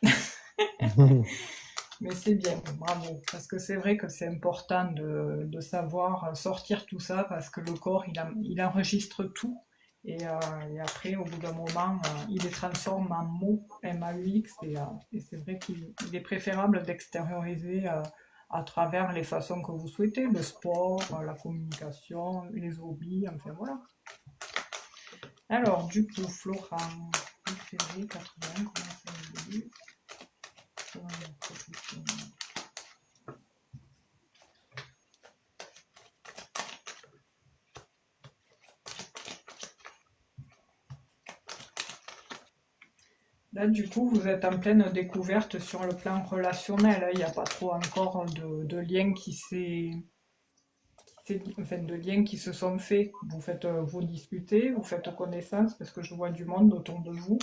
Mais c'est bien, bravo. Parce que c'est vrai que c'est important de savoir sortir tout ça, parce que le corps, il enregistre tout. Et après, au bout d'un moment, il les transforme en mots, M-A-U-X, et c'est vrai qu'il est préférable d'extérioriser à travers les façons que vous souhaitez, le sport, la communication, les hobbies, enfin voilà. Alors, du coup, Florent, 8 février 80, comment ça évolue? Comment la profession? Là, du coup, vous êtes en pleine découverte sur le plan relationnel, hein. Il n'y a pas trop encore de liens enfin, de liens qui se sont faits. Vous faites, vous discutez, vous faites connaissance, parce que je vois du monde autour de vous,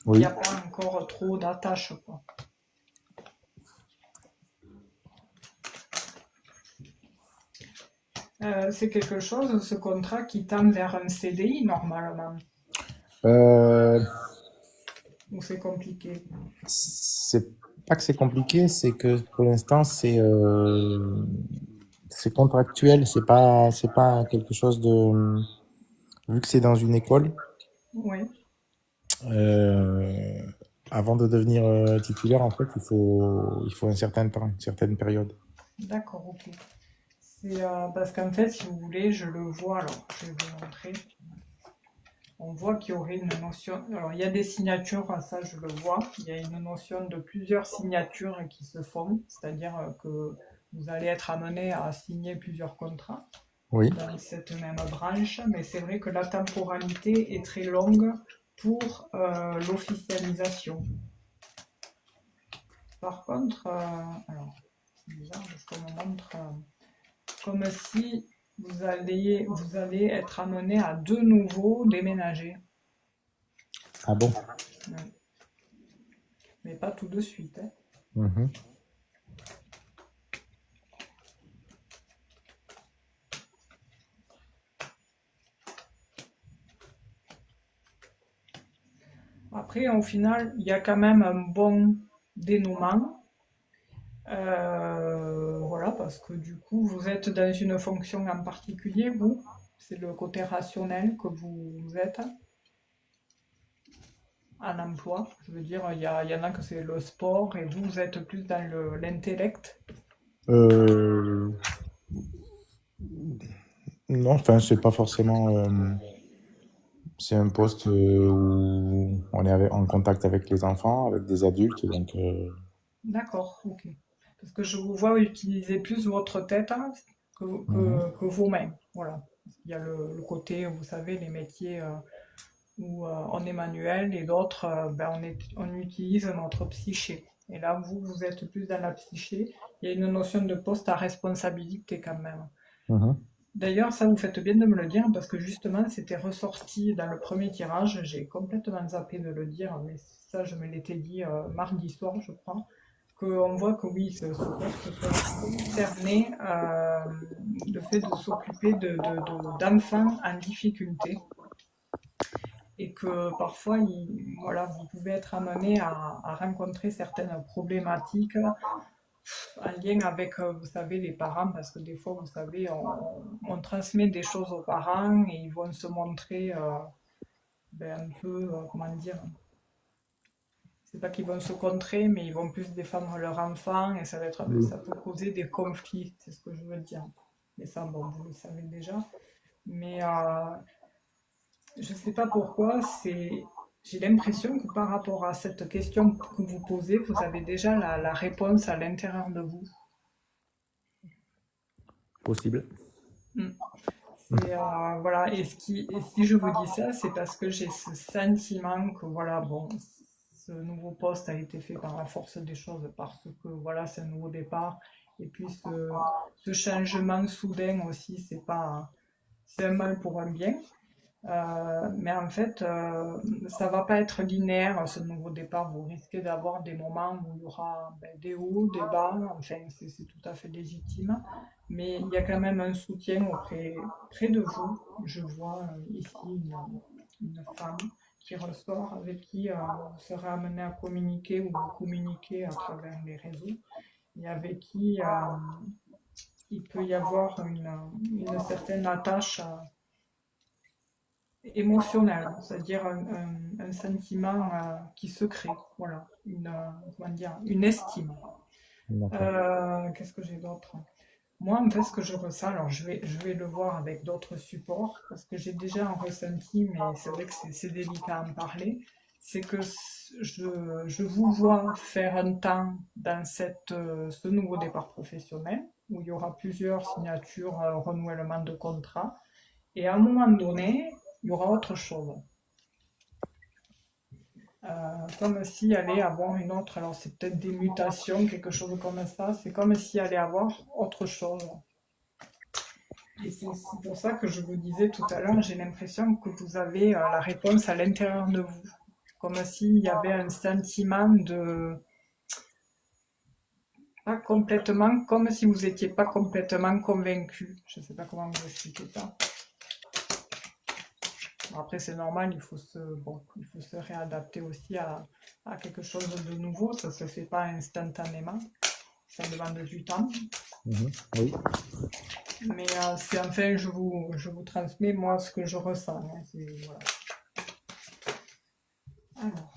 mais il n'y Oui. a pas encore trop d'attaches, quoi. C'est quelque chose, ce contrat, qui tend vers un CDI, normalement, Euh, ou c'est compliqué. c'est pas que c'est compliqué, c'est que pour l'instant, c'est contractuel, c'est pas quelque chose de, vu que c'est dans une école, Oui, euh, avant de devenir titulaire, en fait, il faut un certain temps, une certaine période. d'accord, ok. C'est parce qu'en fait, si vous voulez, je le vois, alors je vais vous montrer. On voit qu'il y aurait une notion. Alors, il y a des signatures, ça je le vois. Il y a une notion de plusieurs signatures qui se font, c'est-à-dire que vous allez être amené à signer plusieurs contrats Oui. dans cette même branche, mais c'est vrai que la temporalité est très longue pour l'officialisation. Par contre, alors, c'est bizarre parce qu'on me montre comme si vous allez être amené à de nouveau déménager. Ah bon? Ouais. Mais pas tout de suite, hein. Mhm. Après, au final, il y a quand même un bon dénouement. Voilà, parce que du coup, vous êtes dans une fonction en particulier, vous. C'est le côté rationnel que vous êtes en emploi. Je veux dire, il y en a que c'est le sport et vous, vous êtes plus dans l'intellect. Euh, non, enfin, c'est pas forcément. C'est un poste où on est en contact avec les enfants, avec des adultes, donc. D'accord, ok. Parce que je vous vois utiliser plus votre tête, hein, Mhm. que vos mains. Voilà. Il y a le côté, vous savez, les métiers où on est manuel et d'autres, ben, on utilise notre psyché. Et là, vous êtes plus dans la psyché. Il y a une notion de poste à responsabilité quand même. Mhm. D'ailleurs, ça, vous faites bien de me le dire parce que justement, c'était ressorti dans le premier tirage. J'ai complètement zappé de le dire, mais ça, je me l'étais dit mardi soir, je crois. Qu'on voit que oui, ce poste peut concerner le fait de s'occuper d'enfants en difficulté et que parfois, voilà, vous pouvez être amené à rencontrer certaines problématiques en lien avec, vous savez, les parents, parce que des fois, vous savez, on transmet des choses aux parents et ils vont se montrer ben, un peu, comment dire, c'est pas qu'ils vont se contrer, mais ils vont plus défendre leur enfant et Oui. ça peut causer des conflits, c'est ce que je veux dire. Mais ça, bon, vous le savez déjà. Mais je sais pas pourquoi, j'ai l'impression que par rapport à cette question que vous posez, vous avez déjà la réponse à l'intérieur de vous. Possible. Mm. Voilà, et si je vous dis ça, c'est parce que j'ai ce sentiment que voilà, bon, ce nouveau poste a été fait par la force des choses, parce que voilà, c'est un nouveau départ, et puis ce changement soudain aussi, c'est un mal pour un bien. Mais en fait, ça va pas être linéaire, ce nouveau départ. Vous risquez d'avoir des moments où il y aura ben, des hauts, des bas, enfin, c'est tout à fait légitime. Mais il y a quand même un soutien près de vous. Je vois ici une femme qui ressort, avec qui vous serez amené à communiquer ou vous communiquer à travers les réseaux, et avec qui il peut y avoir une certaine attache émotionnel, c'est-à-dire un sentiment qui se crée, voilà, comment dire, une estime. D'accord. Qu'est-ce que j'ai d'autre? Moi, en fait, ce que je ressens, alors je vais le voir avec d'autres supports, parce que j'ai déjà un ressenti, mais c'est vrai que c'est délicat à en parler, c'est que je vous vois faire un temps dans ce nouveau départ professionnel, où il y aura plusieurs signatures, renouvellement de contrat, et à un moment donné, il y aura autre chose. comme s'il allait avoir une autre, alors c'est peut-être des mutations, quelque chose comme ça, c'est comme s'il allait avoir autre chose. Et c'est pour ça que je vous disais tout à l'heure, j'ai l'impression que vous avez la réponse à l'intérieur de vous, comme s'il y avait un sentiment de pas complètement, comme si vous n'étiez pas complètement convaincu. Je ne sais pas comment vous expliquer ça. Bon, après, c'est normal, il faut se réadapter aussi à quelque chose de nouveau. Ça ne se fait pas instantanément. Ça demande du temps. Oui. Mais c'est enfin, je vous transmets moi ce que je ressens. Hein. Voilà. Alors.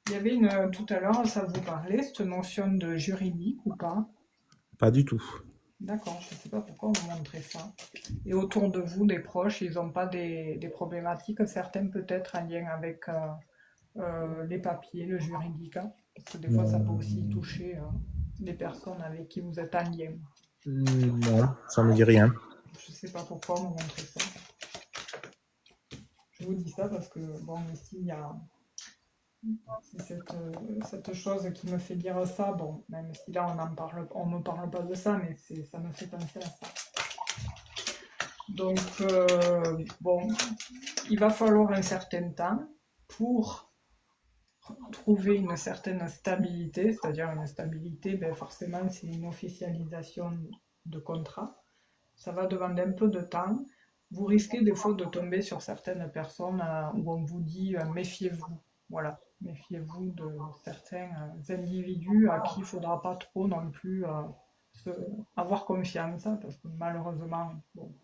Il y avait tout à l'heure, ça vous parlait, cette notion de juridique ou pas? Pas du tout. D'accord, je ne sais pas pourquoi on vous montrait ça. Et autour de vous, des proches, ils n'ont pas des problématiques, certaines peut-être en lien avec les papiers, le juridique, hein, parce que des fois ça peut aussi Non, toucher les personnes avec qui vous êtes en lien. non, ça me dit rien. Je ne sais pas pourquoi on vous montrait ça. Je vous dis ça parce que, bon, ici, il y a cette chose qui me fait dire ça. Bon, même si là, on me parle pas de ça, mais ça me fait penser à ça. Donc, bon, il va falloir un certain temps pour trouver une certaine stabilité, c'est-à-dire une stabilité, ben forcément, c'est une officialisation de contrat. Ça va demander un peu de temps. Vous risquez des fois de tomber sur certaines personnes où on vous dit méfiez-vous. Voilà, méfiez-vous de certains individus à qui il ne faudra pas trop non plus avoir confiance, parce que malheureusement, bon,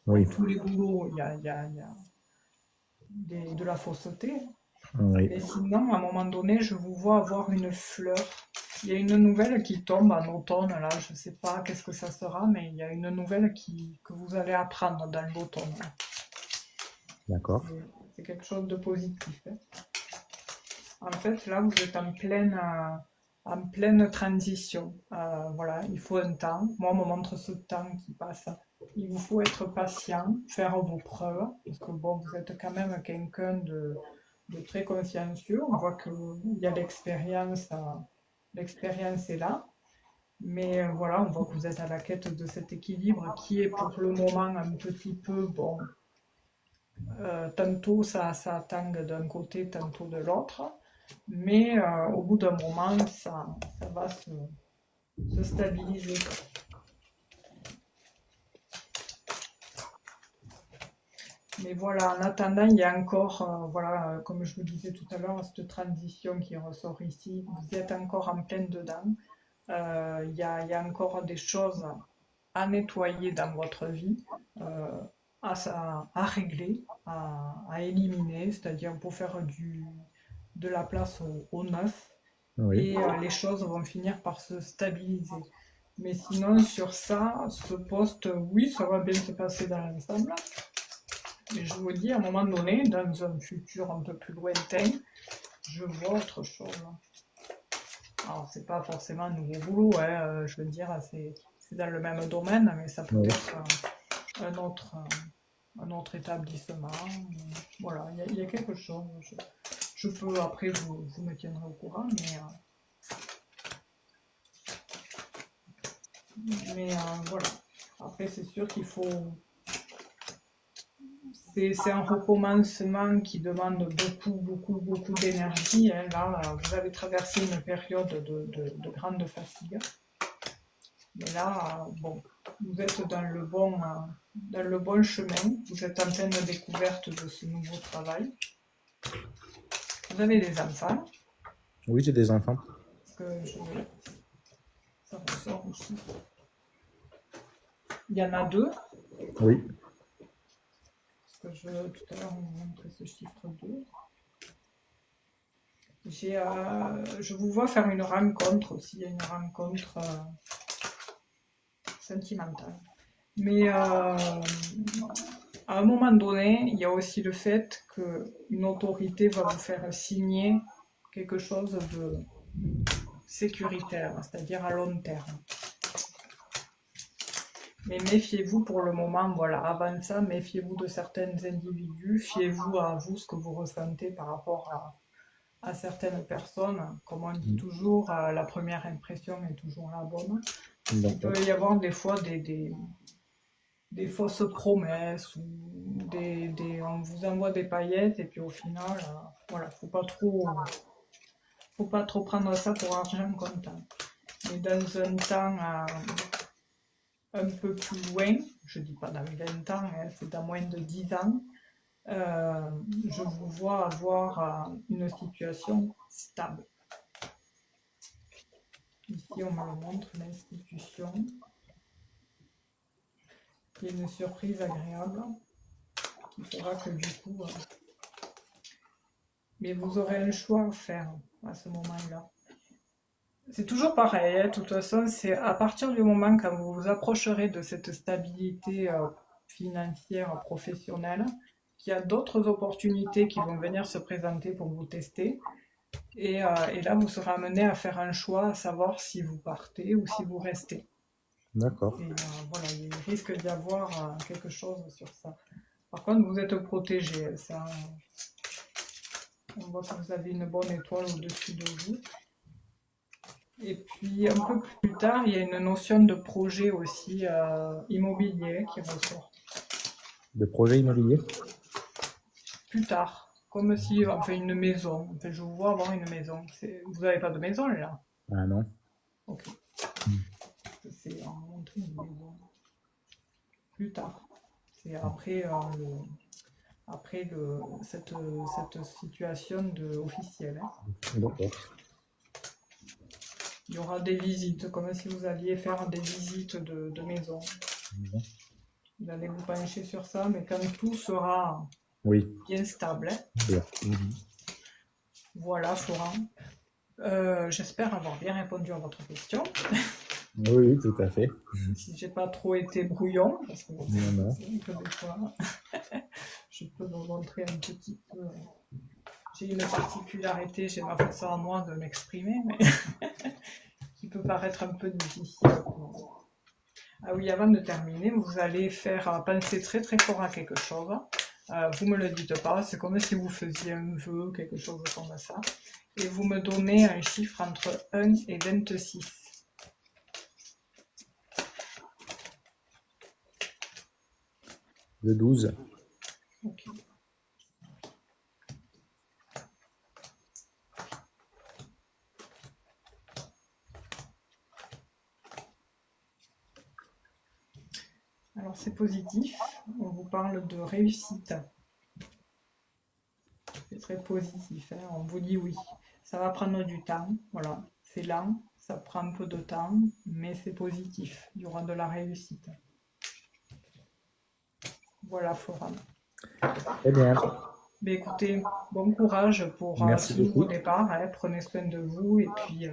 dans Oui, tous les boulots, il y a de la fausseté. oui. Mais sinon, à un moment donné, je vous vois avoir une fleur. Il y a une nouvelle qui tombe en automne, là, je ne sais pas qu'est-ce que ça sera, mais il y a une nouvelle que vous allez apprendre dans l'automne. D'accord. C'est quelque chose de positif. Hein. En fait, là, vous êtes en pleine transition. Voilà, il faut un temps. Moi, on me montre ce temps qui passe. Il vous faut être patient, faire vos preuves, parce que bon, vous êtes quand même quelqu'un de très consciencieux. On voit qu'il y a l'expérience est là. Mais voilà, on voit que vous êtes à la quête de cet équilibre qui est pour le moment un petit peu, bon, tantôt ça tangue d'un côté, tantôt de l'autre. Mais au bout d'un moment, ça va se stabiliser. Mais voilà, en attendant, il y a encore, voilà, comme je vous disais tout à l'heure, cette transition qui ressort ici. Vous êtes encore en pleine dedans. Il y a encore des choses à nettoyer dans votre vie, euh, à régler, à éliminer, c'est-à-dire pour faire de la place au neuf. Oui. Et les choses vont finir par se stabiliser. Mais sinon, sur ça, ce poste, oui, ça va bien se passer dans l'ensemble. Mais je vous dis, à un moment donné, dans un futur un peu plus lointain, je vois autre chose. Alors, c'est pas forcément un nouveau boulot, hein, je veux dire, c'est dans le même domaine, mais ça peut Oui. être un autre établissement. Voilà, il y a quelque chose. Je peux, après, vous me tiendrez au courant, mais voilà. Après, c'est sûr qu'il faut. C'est un recommencement qui demande beaucoup d'énergie. Hein. Là, vous avez traversé une période de grande fatigue. Mais là, bon, vous êtes dans le bon chemin. Vous êtes en pleine découverte de ce nouveau travail. Vous avez des enfants. Oui, j'ai des enfants. Parce que ça ressort aussi. Il y en a deux. Oui. Parce que tout à l'heure, on m'a montré ce chiffre 2. Je vous vois faire une rencontre aussi, une rencontre sentimentale. Mais à un moment donné, il y a aussi le fait qu'une autorité va vous faire signer quelque chose de sécuritaire, c'est-à-dire à long terme. Mais méfiez-vous pour le moment, voilà, avant ça, méfiez-vous de certains individus, fiez-vous à vous ce que vous ressentez par rapport à certaines personnes. Comme on dit toujours, la première impression est toujours la bonne. Il D'accord. peut y avoir des fois des fausses promesses ou on vous envoie des paillettes et puis au final, voilà, faut pas trop prendre ça pour argent comptant. Mais dans un temps un peu plus loin, je dis pas dans 20 ans, hein, c'est dans moins de 10 ans, je vous vois avoir une situation stable. Ici, on me le montre, l'institution. Il y a une surprise agréable qui fera que du coup... mais vous aurez un choix à faire à ce moment-là. C'est toujours pareil, hein, de toute façon, c'est à partir du moment quand vous vous approcherez de cette stabilité financière, professionnelle, qu'il y a d'autres opportunités qui vont venir se présenter pour vous tester. Et là, vous serez amené à faire un choix, à savoir si vous partez ou si vous restez. D'accord. Et voilà, il risque d'y avoir quelque chose sur ça. Par contre, vous êtes protégé. Ça, on voit que vous avez une bonne étoile au-dessus de vous. Et puis, un peu plus tard, il y a une notion de projet aussi immobilier qui ressort. De projet immobilier? Plus tard, comme si on fait une maison. Enfin, je vous vois avoir une maison. Vous n'avez pas de maison là? Ah non. Ok. C'est en montre une maison. Plus tard. C'est après cette situation officielle. Hein. D'accord. Il y aura des visites, comme si vous alliez faire des visites de maison. Vous allez vous pencher sur ça, mais quand tout sera Oui. bien stable. Hein. Bien. Voilà, Florent. J'espère avoir bien répondu à votre question. Oui, tout à fait. Si j'ai pas trop été brouillon, parce que Non. c'est vrai que des fois, je peux vous montrer un petit peu. J'ai une particularité, j'ai ma façon à moi de m'exprimer, mais qui peut paraître un peu difficile. Ah oui, avant de terminer, vous allez faire penser très très fort à quelque chose. Vous me le dites pas, c'est comme si vous faisiez un vœu, quelque chose comme ça. Et vous me donnez un chiffre entre 1 et 26. De 12. Ok. Alors c'est positif, on vous parle de réussite. C'est très positif, hein. On vous dit oui. Ça va prendre du temps, voilà. C'est lent, ça prend un peu de temps, mais c'est positif. Il y aura de la réussite. Voilà, Florent. Très bien. Mais écoutez, bon courage pour Merci ce nouveau beaucoup. départ. Hein. Prenez soin de vous et puis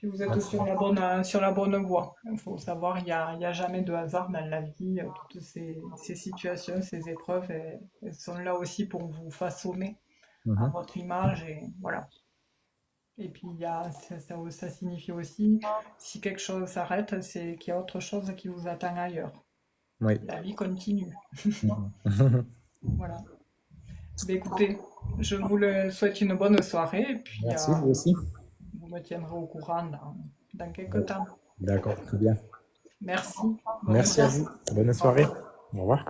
vous êtes sur la bonne voie. Il faut savoir, il y a jamais de hasard dans la vie. Toutes ces situations, ces épreuves, elles sont là aussi pour vous façonner à votre image et voilà. Et puis ça signifie aussi, si quelque chose s'arrête, c'est qu'il y a autre chose qui vous attend ailleurs. Oui. La vie continue. Voilà. Mais écoutez, je vous souhaite une bonne soirée et puis Merci, vous aussi. vous me tiendrez au courant dans quelques temps. D'accord, très bien. Merci. Bonne Merci à soirée. vous. Bonne Au soirée. revoir. Au revoir.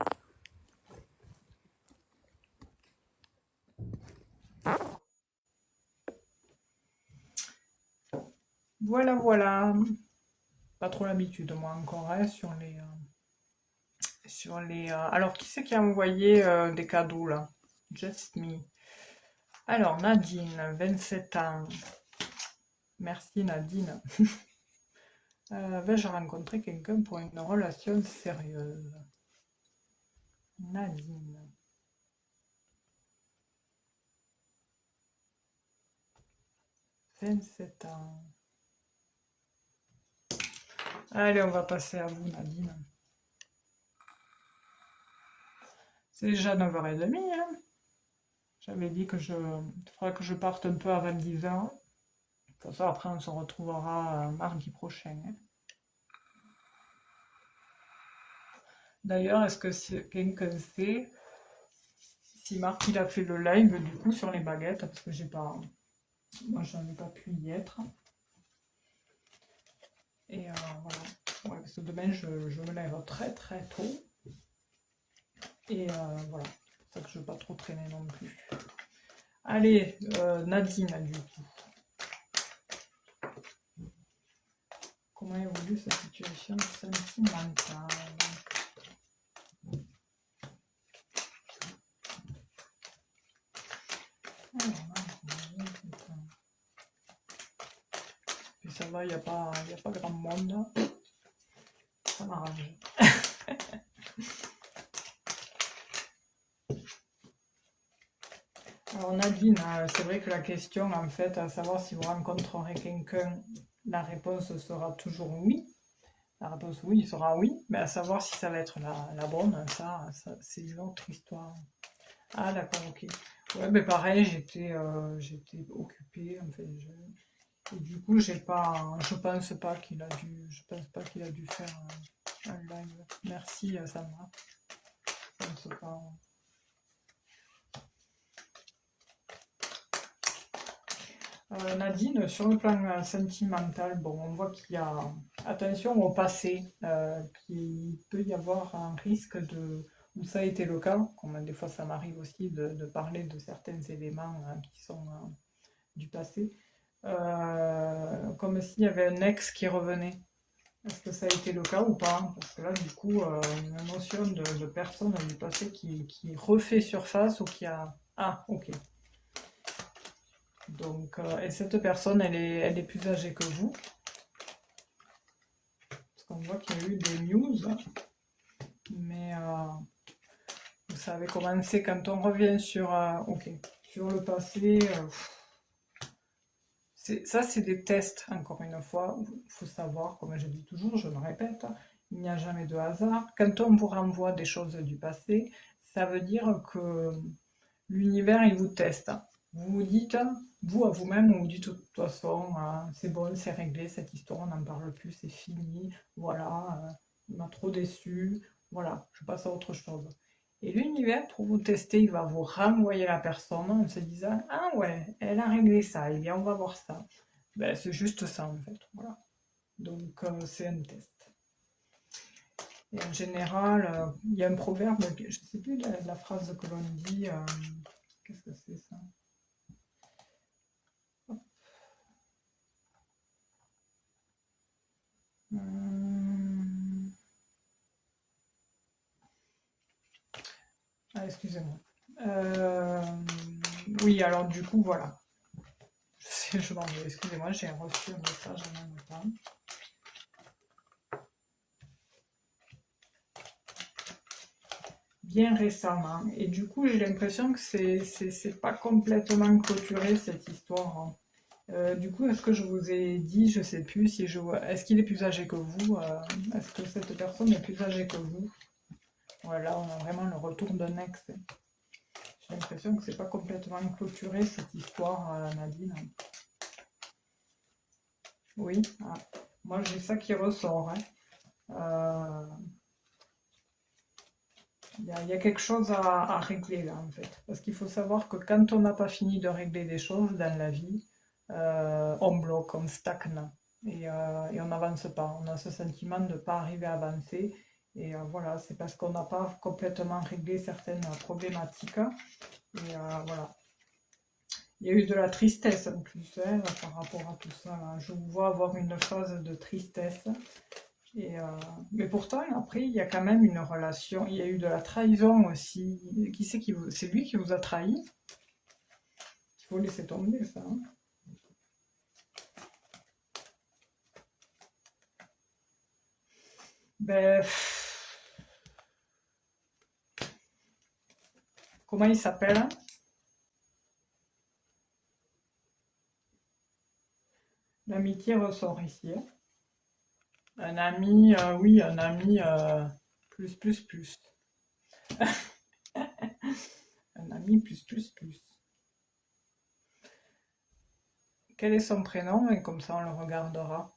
Voilà, voilà. Pas trop l'habitude, moi, encore, hein, Alors, qui c'est qui a envoyé des cadeaux, là? Just me. Alors, Nadine, 27 ans. Merci, Nadine. Vais-je rencontrer quelqu'un pour une relation sérieuse? Nadine. 27 ans. Allez, on va passer à vous, Nadine. C'est déjà 9h30, hein. J'avais dit que il faudrait que je parte un peu avant 10h. De toute façon, après, on se retrouvera mardi prochain, hein. D'ailleurs, est-ce que quelqu'un sait si Marc il a fait le live du coup sur les baguettes? Parce que j'ai pas. Moi, j'en ai pas pu y être. Et voilà. Ouais, parce que demain, je me lève très très tôt. Et voilà. C'est pour ça que je ne veux pas trop traîner non plus. Allez, Nadine, du coup. Comment évolue sa situation sentimentale? Puis ça va, il n'y a pas grand monde. Ça m'arrange. Alors Nadine, c'est vrai que la question, en fait, à savoir si vous rencontrerez quelqu'un, la réponse sera toujours oui. La réponse oui sera oui, mais à savoir si ça va être la bonne, ça c'est une autre histoire. Ah d'accord, ok. Ouais, mais pareil, j'étais occupée, en fait, et du coup, je pense pas qu'il a dû faire un live. Merci, Sandra. Je pense pas. Nadine, sur le plan sentimental, bon, on voit qu'il y a attention au passé, qu'il peut y avoir un risque où ça a été le cas, comme des fois ça m'arrive aussi de parler de certains éléments qui sont du passé, comme s'il y avait un ex qui revenait. Est-ce que ça a été le cas ou pas? Parce que là, du coup, une notion de personne du passé qui refait surface ou qui a... Ah, ok. Donc, et cette personne, elle est plus âgée que vous. Parce qu'on voit qu'il y a eu des news. Mais ça avait commencé quand on revient sur, ok, sur le passé. Ça, c'est des tests, encore une fois. Il faut savoir, comme je dis toujours, je me répète, il n'y a jamais de hasard. Quand on vous renvoie des choses du passé, ça veut dire que l'univers, il vous teste. Vous vous dites, vous à vous-même, vous vous dites de toute façon, c'est bon, c'est réglé, cette histoire, on n'en parle plus, c'est fini, voilà, il m'a trop déçu, voilà, je passe à autre chose. Et l'univers, pour vous tester, il va vous renvoyer la personne en se disant, ah ouais, elle a réglé ça, et bien on va voir ça. Ben, c'est juste ça en fait, voilà. Donc c'est un test. Et en général, il y a un proverbe, je ne sais plus la phrase que l'on dit, qu'est-ce que c'est ça? Hum, Ah, excusez-moi. Euh, Oui, alors du coup, voilà. Je m'en vais, excusez-moi, j'ai reçu un message en même temps. Bien récemment. Et du coup, j'ai l'impression que c'est pas complètement clôturé cette histoire, hein. Du coup, est-ce que je vous ai dit, je sais plus si est-ce qu'il est plus âgé que vous? Est-ce que cette personne est plus âgée que vous? Voilà, on a vraiment le retour d'un ex. J'ai l'impression que c'est pas complètement clôturé cette histoire, Nadine. Oui, moi j'ai ça qui ressort, hein. Euh, Il y a quelque chose à régler là en fait. Parce qu'il faut savoir que quand on n'a pas fini de régler des choses dans la vie, on bloque, on stagne et on n'avance pas. On a ce sentiment de ne pas arriver à avancer. Et voilà, c'est parce qu'on n'a pas complètement réglé certaines problématiques. Et voilà. Il y a eu de la tristesse en plus hein, par rapport à tout ça, là. Je vous vois avoir une phase de tristesse. Et, mais pourtant, après, il y a quand même une relation. Il y a eu de la trahison aussi. Qui c'est c'est lui qui vous a trahi? Il faut laisser tomber ça, hein. Ben, comment il s'appelle? L'amitié ressort ici, hein. Un ami, oui, un ami plus, plus, plus. Un ami plus plus plus. Quel est son prénom? Et comme ça, on le regardera.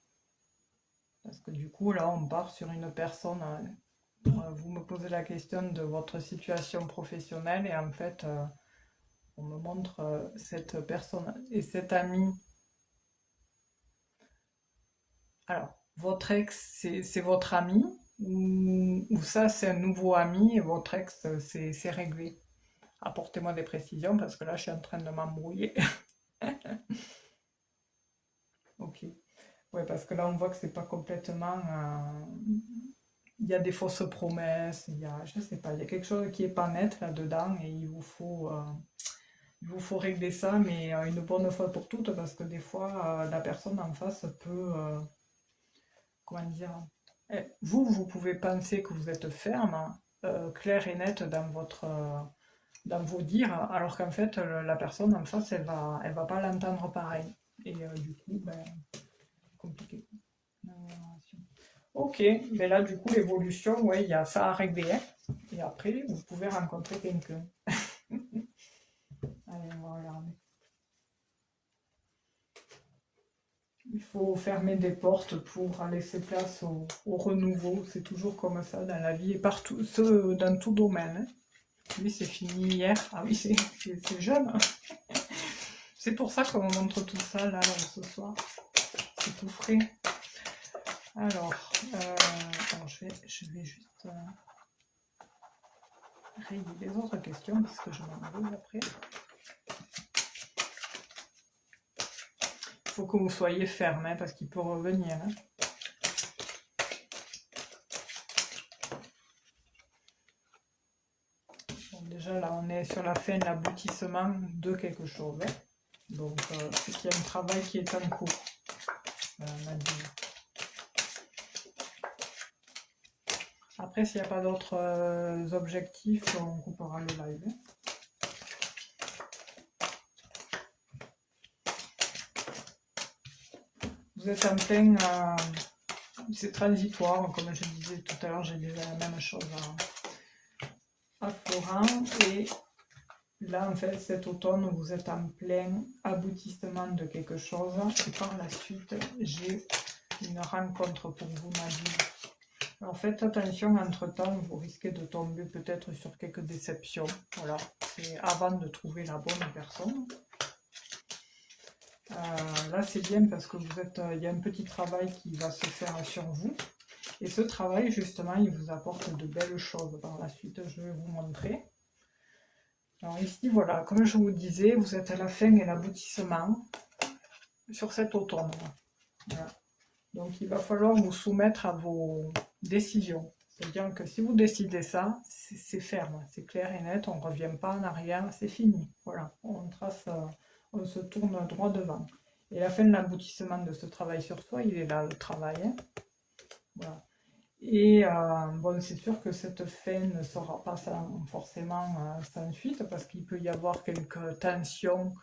Parce que du coup, là, on part sur une personne. Vous me posez la question de votre situation professionnelle et en fait, on me montre cette personne et cet ami. Alors, votre ex, c'est votre ami ou ça, c'est un nouveau ami et votre ex, c'est réglé? Apportez-moi des précisions parce que là, je suis en train de m'embrouiller. Ok. Ouais, parce que là, on voit que c'est pas complètement. Il y a des fausses promesses, il y a, je sais pas, il y a quelque chose qui est pas net là-dedans et il vous faut régler ça, mais une bonne fois pour toutes parce que des fois, la personne en face peut, comment dire, vous pouvez penser que vous êtes ferme, clair et net dans vos dires, alors qu'en fait, la personne en face, elle va pas l'entendre pareil. Et du coup, ben, compliqué. Ok, mais là, du coup, l'évolution, ouais, il y a ça à régler, hein. Et après, vous pouvez rencontrer quelqu'un. Allez, on va regarder. Il faut fermer des portes pour laisser place au renouveau. C'est toujours comme ça dans la vie et partout, dans tout domaine, hein. Oui, c'est fini hier. Ah oui, c'est jeune, hein. C'est pour ça qu'on montre tout ça là ce soir. C'est tout frais. Alors, je vais juste rayer les autres questions parce que je m'en vais après. Il faut que vous soyez ferme hein, parce qu'il peut revenir. Hein. Bon, déjà là, on est sur la fin de l'aboutissement de quelque chose. Hein. Donc, c'est qu'il y a un travail qui est en cours. Après, s'il n'y a pas d'autres objectifs, on coupera le live. Hein. Vous êtes en plein... c'est transitoire, comme je disais tout à l'heure, j'ai déjà la même chose à Florent. Et là, en fait, cet automne, vous êtes en plein aboutissement de quelque chose. Et par la suite, j'ai une rencontre pour vous, Nadine. Alors faites attention, entre-temps, vous risquez de tomber peut-être sur quelques déceptions. Voilà, c'est avant de trouver la bonne personne. Là, c'est bien parce que il y a un petit travail qui va se faire sur vous. Et ce travail, justement, il vous apporte de belles choses par la suite. Je vais vous montrer. Alors ici, voilà, comme je vous disais, vous êtes à la fin et l'aboutissement sur cet automne. Voilà. Donc, il va falloir vous soumettre à vos décisions. C'est-à-dire que si vous décidez ça, c'est ferme, c'est clair et net, on ne revient pas en arrière, c'est fini. Voilà, on trace, on se tourne droit devant. Et la fin de l'aboutissement de ce travail sur soi, il est là, le travail. Hein. Voilà. Et bon, c'est sûr que cette fin ne sera pas forcément sans suite, parce qu'il peut y avoir quelques tensions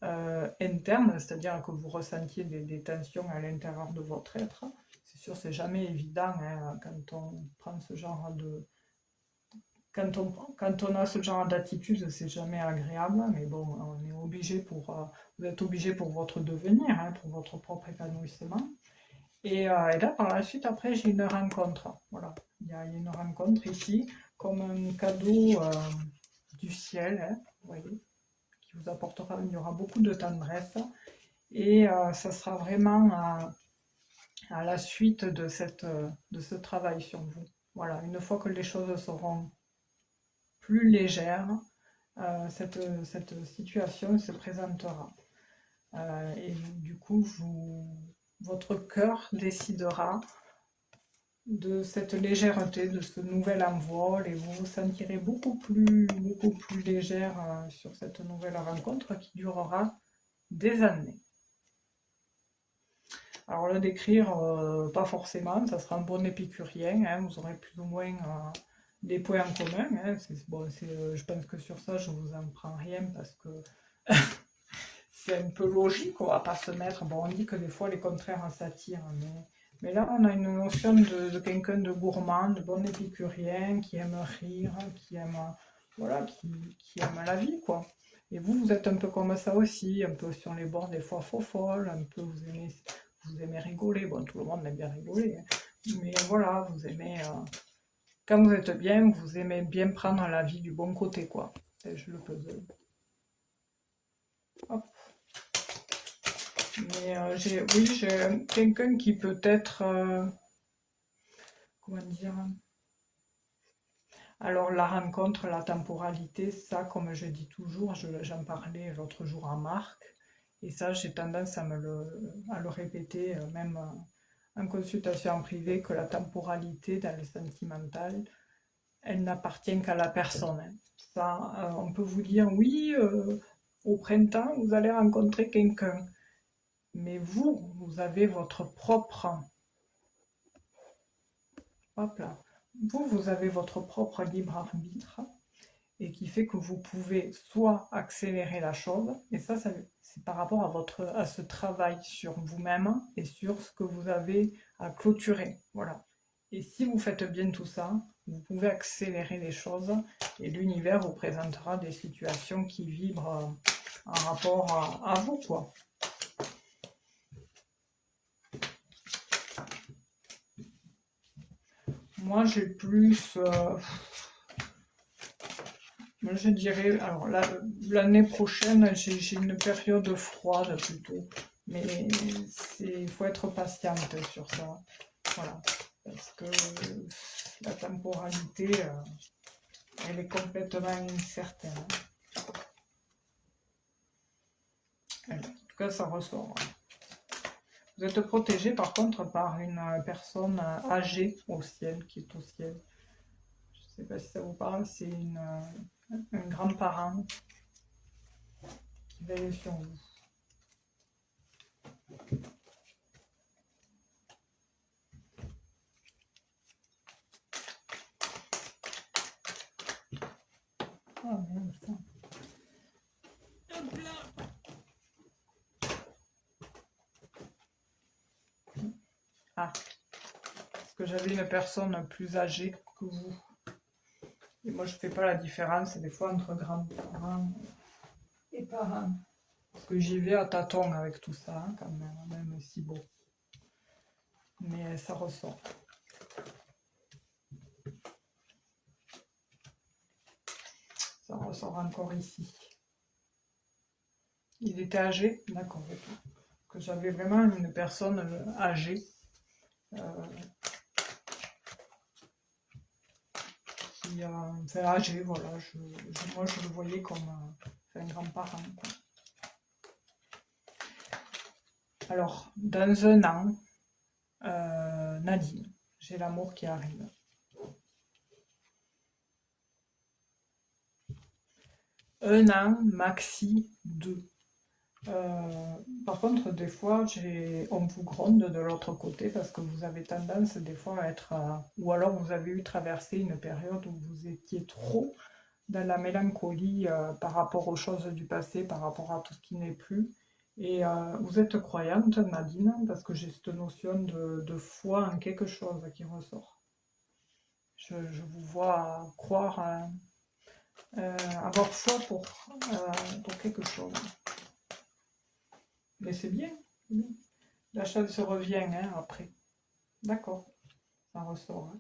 internes, c'est-à-dire que vous ressentiez des tensions à l'intérieur de votre être. C'est sûr, c'est jamais évident hein, quand on prend ce genre de... Quand on a ce genre d'attitude, c'est jamais agréable, mais bon, on est obligé vous êtes obligé pour votre devenir, hein, pour votre propre épanouissement. Et là, par la suite, après, j'ai une rencontre. Voilà, il y a une rencontre ici, comme un cadeau du ciel, hein, vous voyez, qui vous apportera, il y aura beaucoup de tendresse. Et ça sera vraiment à la suite de ce travail sur vous. Voilà, une fois que les choses seront plus légères, cette situation se présentera. Et du coup, votre cœur décidera de cette légèreté, de ce nouvel envol, et vous vous sentirez beaucoup plus légère sur cette nouvelle rencontre qui durera des années. Alors le décrire, pas forcément, ça sera un bon épicurien, hein, vous aurez plus ou moins des points en commun. Hein, bon, je pense que sur ça, je vous en prends rien parce que c'est un peu logique, on va pas se mettre... Bon, on dit que des fois les contraires s'attirent, mais là on a une notion de quelqu'un de gourmand, de bon épicurien, qui aime rire, qui aime voilà, qui aime la vie, quoi. Et vous, vous êtes un peu comme ça aussi, un peu sur les bords, des fois faux folle, un peu vous aimez rigoler. Bon, tout le monde aime bien rigoler, hein. Mais voilà, vous aimez, quand vous êtes bien, vous aimez bien prendre la vie du bon côté, quoi. Et je le puzzle. Hop. Mais oui, j'ai quelqu'un qui peut être, comment dire, alors la rencontre, la temporalité, ça, comme je dis toujours, j'en parlais l'autre jour à Marc, et ça, j'ai tendance à le répéter, même en consultation en privé, que la temporalité dans le sentimental, elle n'appartient qu'à la personne, hein. Ça, on peut vous dire, oui, au printemps, vous allez rencontrer quelqu'un, mais vous avez votre propre, hop là, vous avez votre propre libre arbitre, et qui fait que vous pouvez soit accélérer la chose, et ça c'est par rapport à ce travail sur vous-même et sur ce que vous avez à clôturer. Voilà. Et si vous faites bien tout ça, vous pouvez accélérer les choses et l'univers vous présentera des situations qui vibrent en rapport à vous, quoi. Moi, j'ai plus, je dirais, alors l'année prochaine, j'ai une période froide plutôt, mais il faut être patiente sur ça, voilà, parce que la temporalité, elle est complètement incertaine. En tout cas, ça ressort. Vous êtes protégé par contre par une personne âgée au ciel, qui est au ciel. Je ne sais pas si ça vous parle, c'est un grand-parent qui veille sur vous. Ah merde, putain. Hop là. Ah, parce que j'avais une personne plus âgée que vous. Et moi, je fais pas la différence des fois entre grands-parents et parents. Parce que j'y vais à tâtons avec tout ça, hein, quand même si beau. Mais ça ressort. Ça ressort encore ici. Il était âgé, d'accord. Que j'avais vraiment une personne âgée. Enfin, âgé, voilà. Moi, je le voyais comme un grand-parent, quoi. Alors, dans un an, Nadine, j'ai l'amour qui arrive. Un an, maxi 2. Par contre, des fois, on vous gronde de l'autre côté parce que vous avez tendance des fois à être... ou alors vous avez eu traversé une période où vous étiez trop dans la mélancolie par rapport aux choses du passé, par rapport à tout ce qui n'est plus. Et vous êtes croyante, Nadine, parce que j'ai cette notion de foi en quelque chose qui ressort. Je vous vois croire, avoir foi pour quelque chose. Mais c'est bien. La chance revient, hein, après. D'accord, ça ressort,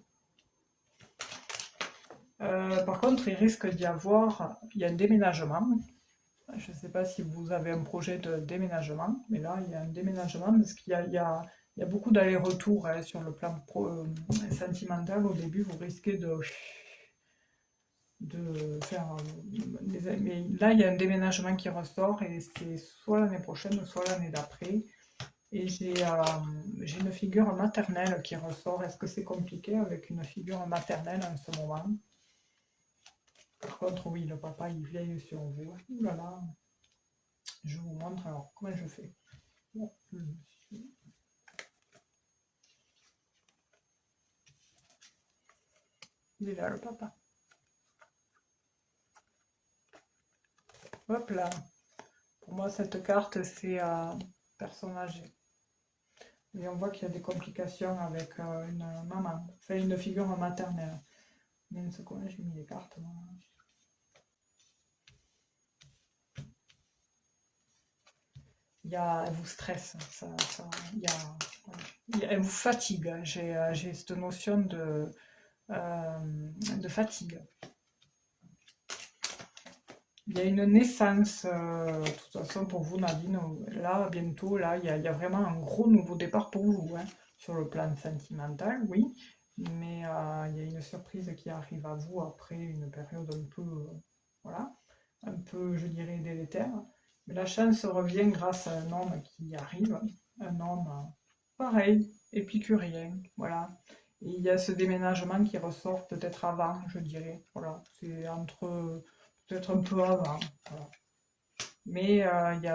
hein. Par contre, il risque d'y avoir... Il y a un déménagement. Je ne sais pas si vous avez un projet de déménagement, mais là, il y a un déménagement parce qu'il y a beaucoup d'allers-retours, hein, sur le plan sentimental. Au début, vous risquez de faire... mais là, il y a un déménagement qui ressort et c'est soit l'année prochaine, soit l'année d'après. Et j'ai une figure maternelle qui ressort. Est-ce que c'est compliqué avec une figure maternelle en ce moment? Par contre, oui, le papa, il veille sur vous. Ouh là là. Je vous montre alors comment je fais. Bon, il est là, le papa. Hop là. Pour moi, cette carte, c'est personne âgée. Et on voit qu'il y a des complications avec une maman, enfin une figure maternelle. Mais ce qu'on j'ai mis les cartes. Moi. elle vous stresse, elle vous fatigue. J'ai cette notion de fatigue. Il y a une naissance, de toute façon, pour vous, Nadine, là, bientôt, là, il y a vraiment un gros nouveau départ pour vous, hein, sur le plan sentimental, oui, mais il y a une surprise qui arrive à vous après une période un peu, voilà, un peu, je dirais, délétère. Mais la chance revient grâce à un homme qui arrive, un homme pareil, épicurien, voilà. Et il y a ce déménagement qui ressort peut-être avant, je dirais, voilà, c'est entre peut-être un peu avant, voilà. Mais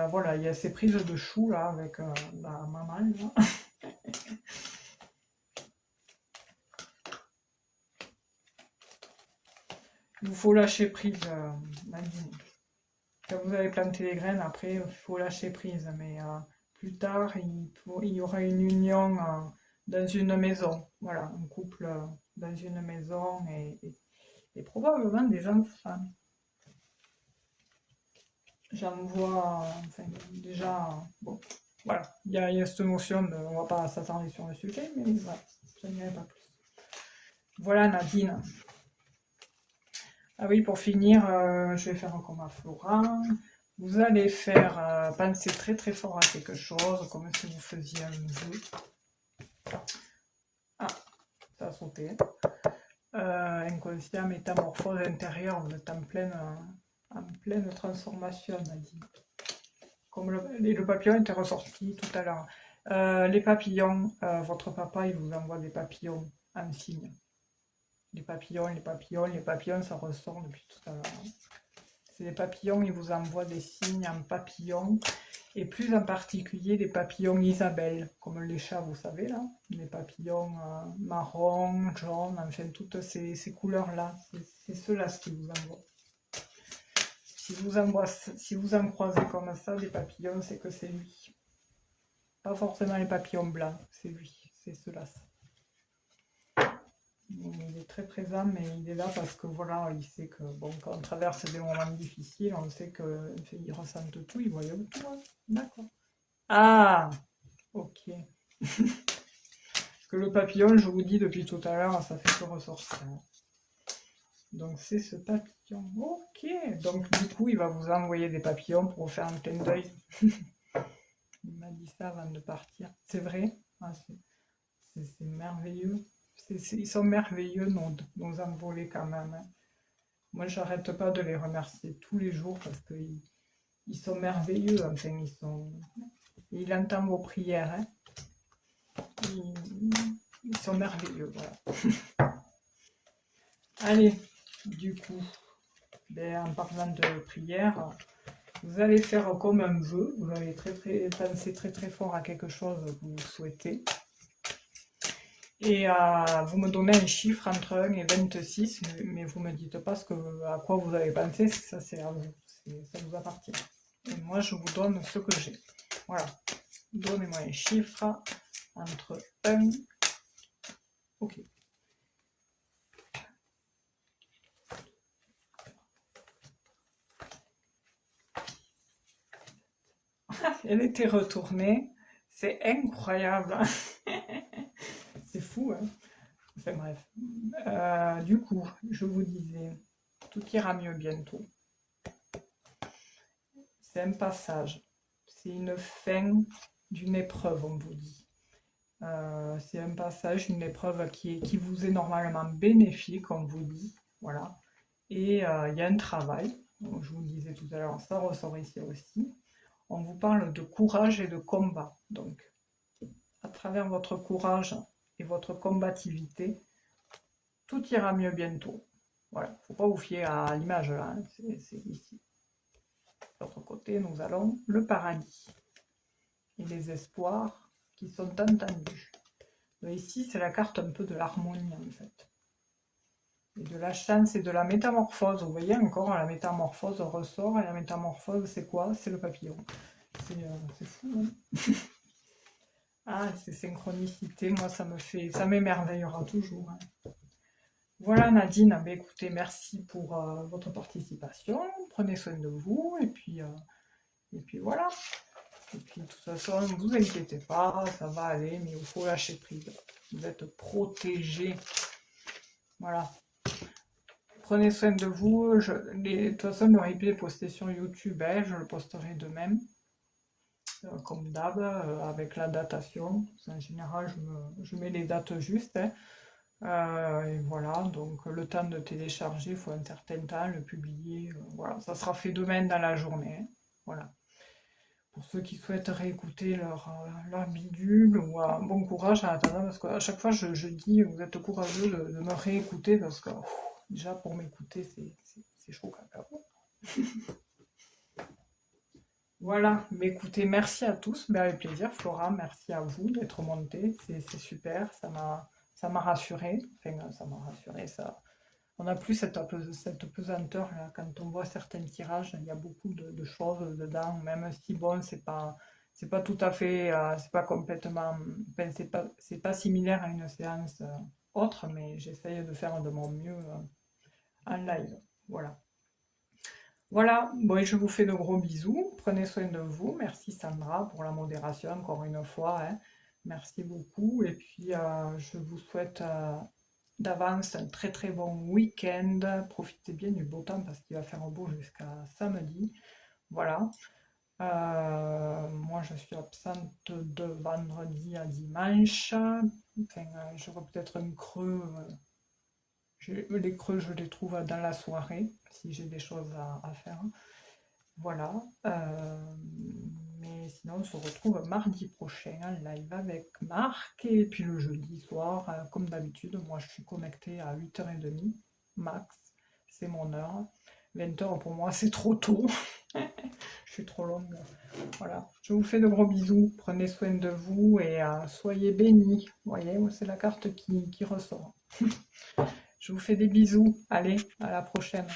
voilà, il y a ces prises de chou là avec la maman là. Il vous faut lâcher prise, Nadine. Quand vous avez planté les graines, après, il faut lâcher prise. Mais plus tard, il y aura une union dans une maison. Voilà, un couple dans une maison et probablement des enfants. J'en vois, enfin, déjà, bon, voilà, il y a cette notion de, on va pas s'attarder sur le sujet, mais voilà, je n'irai pas plus. Voilà Nadine. Ah oui, pour finir, je vais faire comme à Flora. Vous allez faire penser très très fort à quelque chose, comme si vous faisiez un jeu. Ah, ça a sauté. Inconscient, métamorphose intérieure, vous êtes en pleine transformation, Nadine. Comme le papillon était ressorti tout à l'heure. Les papillons, votre papa, il vous envoie des papillons en signe. Les papillons, les papillons, les papillons, ça ressort depuis tout à l'heure. C'est les papillons, ils vous envoient des signes en papillons, et plus en particulier les papillons Isabelle, comme les chats, vous savez, là. Les papillons marron, jaune, enfin, toutes ces couleurs-là. C'est ceux-là ce qui vous envoient. Si vous en croisez comme ça, des papillons, c'est que c'est lui. Pas forcément les papillons blancs, c'est lui, c'est ceux-là. Il est très présent, mais il est là parce que voilà, il sait que bon, quand on traverse des moments difficiles, on sait qu'il ressent tout, il voit tout. Hein. D'accord. Ah, ok. Parce que le papillon, je vous dis depuis tout à l'heure, ça fait que ressortir. Donc c'est ce papillon. Ok. Donc du coup, il va vous envoyer des papillons pour vous faire un clin d'œil. Il m'a dit ça avant de partir. C'est vrai. Ah, c'est merveilleux. Ils sont merveilleux, nos envolés quand même. Hein. Moi, j'arrête pas de les remercier tous les jours parce qu'ils sont merveilleux. Enfin, il entend vos prières. Hein. Ils sont merveilleux, voilà. Allez, du coup, en parlant de prière, vous allez faire comme un vœu. Vous allez penser très très fort à quelque chose que vous souhaitez. Et vous me donnez un chiffre entre 1 et 26, mais vous ne me dites pas à quoi vous avez pensé, ça c'est à vous, ça vous appartient. Et moi je vous donne ce que j'ai. Voilà. Donnez-moi un chiffre entre 1. Ok. Elle était retournée. C'est incroyable. C'est fou, hein. Enfin bref. Du coup, je vous disais, tout ira mieux bientôt. C'est un passage. C'est une fin d'une épreuve, on vous dit. C'est un passage, une épreuve qui vous est normalement bénéfique, on vous dit. Voilà. Et il y a un travail. Donc, je vous le disais tout à l'heure, ça ressort ici aussi. On vous parle de courage et de combat. Donc, à travers votre courage et votre combativité, tout ira mieux bientôt. Voilà, il ne faut pas vous fier à l'image là, hein. C'est ici. De l'autre côté, nous allons le paradis et les espoirs qui sont entendus. Donc ici, c'est la carte un peu de l'harmonie en fait. Et de la chance et de la métamorphose. Vous voyez encore, la métamorphose ressort. Et la métamorphose, c'est quoi? C'est le papillon. C'est fou, hein. Ah, ces synchronicités, moi, ça m'émerveillera toujours. Hein. Voilà, Nadine. Ben, écoutez, merci pour votre participation. Prenez soin de vous. Et puis voilà. Et puis de toute façon, ne vous inquiétez pas, ça va aller, mais il faut lâcher prise. Vous êtes protégés. Voilà. Prenez soin de vous. De toute façon, le replay est posté sur YouTube, hein, je le posterai de même, comme d'hab, avec la datation. En général, je mets les dates justes, hein. Et voilà, donc le temps de télécharger, il faut un certain temps, le publier. Voilà, ça sera fait demain dans la journée, hein. Voilà. Pour ceux qui souhaitent réécouter leur bidule, ou bon courage en attendant, parce qu'à chaque fois je dis, vous êtes courageux de me réécouter, parce que déjà pour m'écouter, c'est chaud cacao. Voilà, mais écoutez, merci à tous, mais avec plaisir. Flora, merci à vous d'être montée, c'est super, ça m'a rassuré, enfin ça m'a rassuré, ça. On n'a plus cette pesanteur là, quand on voit certains tirages, il y a beaucoup de choses dedans, même si bon, c'est pas tout à fait, c'est pas complètement, enfin, c'est pas similaire à une séance autre, mais j'essaye de faire de mon mieux en live. Voilà. Voilà, bon, et je vous fais de gros bisous. Prenez soin de vous. Merci Sandra pour la modération, encore une fois, hein. Merci beaucoup. Et puis, je vous souhaite d'avance un très très bon week-end. Profitez bien du beau temps parce qu'il va faire beau jusqu'à samedi. Voilà. Moi, je suis absente de vendredi à dimanche. Enfin, j'aurai peut-être un creux. Les creux, je les trouve dans la soirée, si j'ai des choses à faire. Voilà. Mais sinon, on se retrouve mardi prochain en live avec Marc. Et puis le jeudi soir, comme d'habitude, moi je suis connectée à 8h30 max. C'est mon heure. 20h pour moi, c'est trop tôt. Je suis trop longue. Voilà. Je vous fais de gros bisous. Prenez soin de vous et soyez bénis. Vous voyez, c'est la carte qui ressort. Je vous fais des bisous. Allez, à la prochaine.